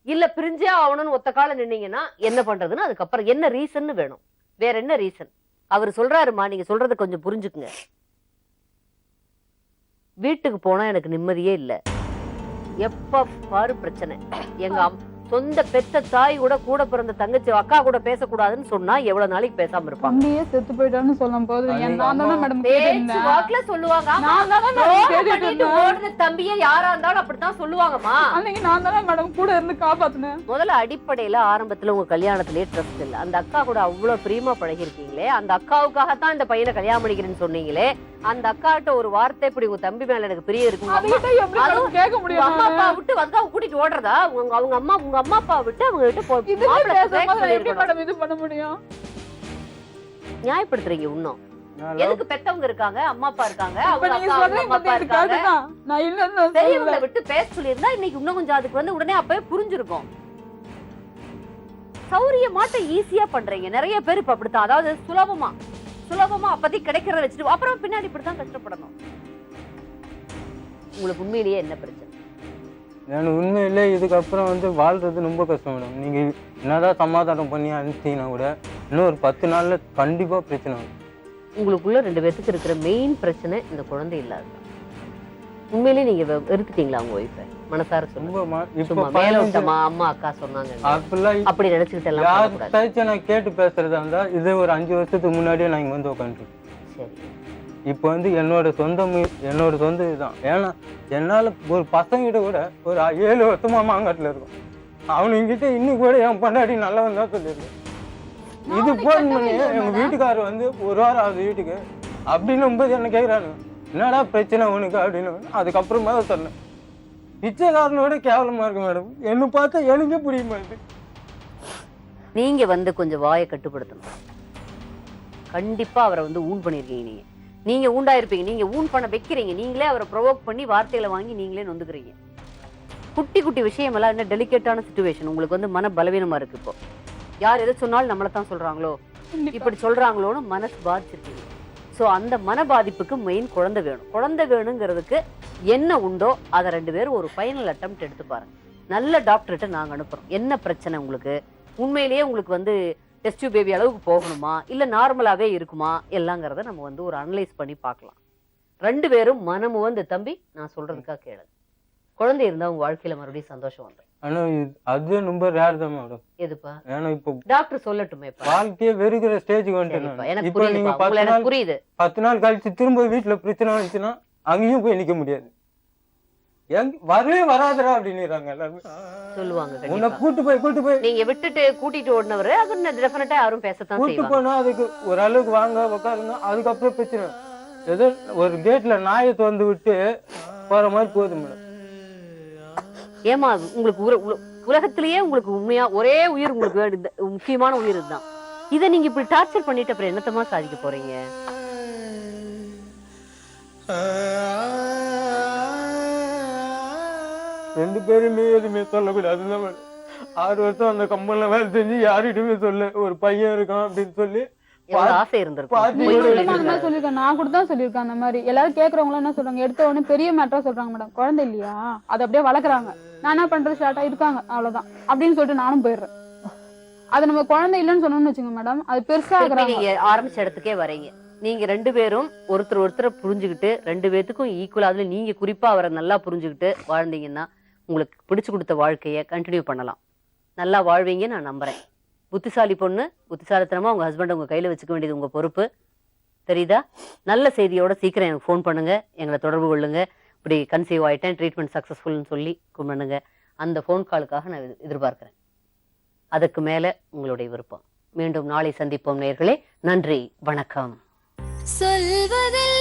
இல்ல பிரிஞ்சே ஆகணும்னு ஒத்த கால நின்னீங்கன்னா என்ன பண்றதுன்னு அதுக்கப்புறம் என்ன ரீசன் வேணும்? வேற என்ன ரீசன்? அவர் சொல்றாருமா, நீங்க சொல்றதை கொஞ்சம் புரிஞ்சுக்குங்க. வீட்டுக்கு போனா எனக்கு நிம்மதியே இல்ல, எப்ப பாரு பிரச்சனை. எங்க சொந்த பெத்த தாய் கூட பிறந்த தங்கச்சி அக்கா கூட பேசக்கூடாதுன்னு சொன்னா எவ்வளவு நாளைக்கு பேசாம இருப்பாங்க? தம்பியே செத்து போயிட்டான்னு சொல்லும் போது நான் தானே மேடம் பேச்சு வாக்குல சொல்லுவாங்க. நான் தானே மேடம் கேட்டுட்டு ஓடுன தம்பியே யாரா இருந்தாலும் அப்படித்தான் சொல்லுவாங்கம்மா. அன்னைக்கு நான் தானே மேடம் கூட இருந்து காப்பாத்தினேன். முதல்ல அடிப்படையில ஆரம்பத்துல உங்க கல்யாணத்திலேயே ட்ரஸ்ட் இல்ல. அந்த அக்கா கூட அவ்வளவு பிரியமா பழகி இருக்கீங்களே, அந்த அக்காவுக்காகத்தான் இந்த பையனை கல்யாணம் பண்ணிக்கிறேன்னு சொன்னீங்களே, அந்த அக்காட்ட ஒரு வார்த்தை இப்படி உங்க தம்பி மேல எனக்கு பிரிய இருக்கு, கேட்க முடியும். அம்மா அப்பா விட்டு வந்து கூட்டிட்டு ஓடுறதா? அவங்க அம்மா அப்பா விட்டு அவங்க கிட்ட இது பண்ண முடியும்? நியாயப்படுத்துறீங்க. இன்னும் எதுக்கு பெத்தவங்க இருக்காங்க, அம்மா அப்பா இருக்காங்க, அவங்க நீங்க அக்கா சொல்றீங்க அம்மா அப்பா இருக்காங்க. நான் இல்லன்னு பெரியவங்களை விட்டு பேச சொல்லியிருந்தா இன்னைக்கு இன்னும் கொஞ்சம் அதுக்கு வந்து உடனே அப்பவே புரிஞ்சிருக்கும். சௌரியமாட்ட ஈஸியா பண்றீங்க. நிறைய பேர் இப்ப அப்படித்தான். அதாவது சுலபமா அப்பத்தி கிடைக்கிறத வச்சுட்டு அப்புறம் பின்னாடி இப்படித்தான் கஷ்டப்படணும். உங்களுக்கு உண்மையிலேயே என்ன பிரச்சனை? எனக்கு உண்மையிலே இதுக்கப்புறம் வந்து வாழ்றது ரொம்ப கஷ்டம் மேடம். நீங்க என்னதான் சமாதானம் பண்ணி அனுப்பிச்சீங்கன்னா கூட இன்னும் ஒரு 10 நாள்ல கண்டிப்பா பிரச்சனை வரும். உங்களுக்குள்ள 2 பேருக்கு இருக்கிற மெயின் பிரச்சனை இந்த குழந்தை இல்லாததான். உண்மையிலேயே நீங்க வெறுத்துட்டீங்களா உங்க ஒய்ஃபை? மனசார சொல்லுங்க. மேலோட்டமா அம்மா அக்கா சொன்னாங்க அப்படி நினைச்சுக்கிட்டு எல்லாம் யார்கிட்ட நான் கேட்டு பேசுறதா இருந்தா இதே ஒரு 5 வருஷத்துக்கு முன்னாடியே நான் இங்க வந்து உட்காந்துருக்கேன். சரி, இப்போ வந்து என்னோட சொந்த இதுதான். ஏன்னா என்னால ஒரு பசங்கிட்ட கூட ஒரு 7 வருஷமா மாங்காட்டுல இருக்கும். அவனுங்கிட்ட இன்னைக்கு கூட என் பொண்டாடி நல்லவன் தான் சொல்லியிருக்கேன். இது போன் பண்ணி எங்க வீட்டுக்காரர் வந்து 1 வாரம் ஆகுது வீட்டுக்கு அப்படின்னு போது என்ன கேட்குறானு, என்னடா பிரச்சனை உனக்கு அப்படின்னு. அதுக்கப்புறமா தான் சொன்னேன், பிச்சைக்காரனோட கேவலமா இருக்கு மேடம். என்ன பார்த்தா எனக்கே புரிய மாட்டேது. நீங்க வந்து கொஞ்சம் வாயை கட்டுப்படுத்தணும். கண்டிப்பா அவரை வந்து ஊன் பண்ணிருக்கீங்க. நீங்க ஊண்டாயிருப்பீங்க. நீங்க ஊன் பண்ண வைக்கிறீங்க. நீங்களே அவரை ப்ரொவோக் பண்ணி வார்த்தைகளை வாங்கி நீங்களே நொந்துக்கிறீங்க. குட்டி விஷயம் எல்லாம் என்ன டெலிகேட்டான சிச்சுவேஷன். உங்களுக்கு வந்து மன பலவீனமா இருக்கு. இப்போ யார் எதை சொன்னாலும் நம்மளை தான் சொல்றாங்களோ, இப்படி சொல்றாங்களோன்னு மனசு பாதிச்சிருக்கீங்க. ஸோ அந்த மன பாதிப்புக்கு மெயின் குழந்தை வேணும். குழந்தை வேணுங்கிறதுக்கு என்ன உண்டோ அதை 2 பேரும் ஒரு ஃபைனல் அட்டெம்ப்ட் எடுத்து பாருங்க. நல்ல டாக்டர்கிட்ட நாங்கள் அனுப்புறோம். என்ன பிரச்சனை உங்களுக்கு, உண்மையிலேயே உங்களுக்கு வந்து டெஸ்ட் பேபி அளவுக்கு போகணுமா இல்லை நார்மலாகவே இருக்குமா எல்லாங்கிறத நம்ம வந்து ஒரு அனலைஸ் பண்ணி பார்க்கலாம். 2 பேரும் மனமு வந்து தம்பி நான் சொல்றதுக்காக கேளு. குழந்தை இருந்தா உங்க வாழ்க்கையில மறுபடியும் சந்தோஷம் வந்துடும். ஆனா அது ரொம்ப ரேர் தான் மேடம். எதுப்பா? ஏன்னா இப்போ டாக்டர் சொல்லட்டுமே, வாழ்க்கையே வெறுக்கிற ஸ்டேஜுக்கு வந்துட்டேன். எனக்கு இப்போ நீங்க 10 நாள் கழிச்சு திரும்ப வீட்டுல பிரச்சனை வந்துச்சுன்னா அங்கேயும் போய் நிக்க முடியாது. வரவே வராதரா அப்படின்னு எல்லாருமே சொல்லுவாங்க. உன்னை கூட்டு போய் நீங்க விட்டுட்டு கூட்டிட்டு ஓடினவரு அது டெஃபினட்டா யாரும் பேசத்தான் கூட்டு போனா அதுக்கு ஓரளவுக்கு வாங்க உட்காருங்க. அதுக்கப்புறம் பிரச்சனை ஏதோ ஒரு கேட்ல நாயை திறந்து விட்டு போற மாதிரி போகுது மேடம். ஏமா உங்களுக்கு உலகத்திலேயே உங்களுக்கு உண்மையா ஒரே உயிர் உங்களுக்கு முக்கியமான உயிர் இதுதான். இதை நீங்க இப்படி டார்ச்சர் பண்ணிட்டு அப்புறம் என்னத்தமா சாதிக்க போறீங்க? ரெண்டு பேருமே எதுவுமே சொல்லக்கூடாது. 6 வருஷம் அந்த கம்பெனில வேலை செஞ்சு யாருகிட்டயுமே சொல்ல ஒரு பையன் இருக்கான் அப்படின்னு சொல்லி ஆசை இருந்திருக்கும். சொல்லிருக்கேன், நான் கூட தான் சொல்லியிருக்கேன். அந்த மாதிரி எல்லாரும் கேட்கறவங்க என்ன சொல்றாங்க, எடுத்த உடனே பெரிய மேட்டரா சொல்றாங்க, மேடம் குழந்தை இல்லையா அதை அப்படியே வளர்க்குறாங்க, நான் என்ன பண்றது ஸ்டார்ட் ஆயிருக்காங்க அவ்வளவுதான் அப்படின்னு சொல்லிட்டு நானும் போயிடுறேன். அது நம்ம குழந்தை இல்லைன்னு சொன்னோம்னு வச்சுங்க மேடம், அது பெருசா நீங்க ஆரம்பிச்ச இடத்துக்கே வரீங்க. நீங்க 2 பேரும் ஒருத்தரை புரிஞ்சுக்கிட்டு 2 பேத்துக்கும் ஈக்குவலா, அதுல நீங்க குறிப்பா அவரை நல்லா புரிஞ்சுக்கிட்டு வாழ்ந்தீங்கன்னா உங்களுக்கு பிடிச்சு கொடுத்த வாழ்க்கைய கண்டினியூ பண்ணலாம். நல்லா வாழ்வீங்க நான் நம்புறேன். புத்திசாலி பொண்ணு, புத்திசாலித்தனமா உங்க ஹஸ்பண்ட் உங்க கையில வச்சுக்க வேண்டியது உங்க பொறுப்பு. தெரியுதா? நல்ல செய்தியோட சீக்கிரம் எனக்கு ஃபோன் பண்ணுங்க, எங்களை தொடர்பு கொள்ளுங்க. இப்படி கன்சீவ் ஆயிட்டேன், ட்ரீட்மெண்ட் சக்ஸஸ்ஃபுல்னு சொல்லி பண்ணுங்க. அந்த ஃபோன் காலுக்காக நான் எதிர்பார்க்கிறேன். அதுக்கு மேல உங்களுடைய விருப்பம். மீண்டும் நாளை சந்திப்போம் நேயர்களே. நன்றி, வணக்கம். சொல்வதில்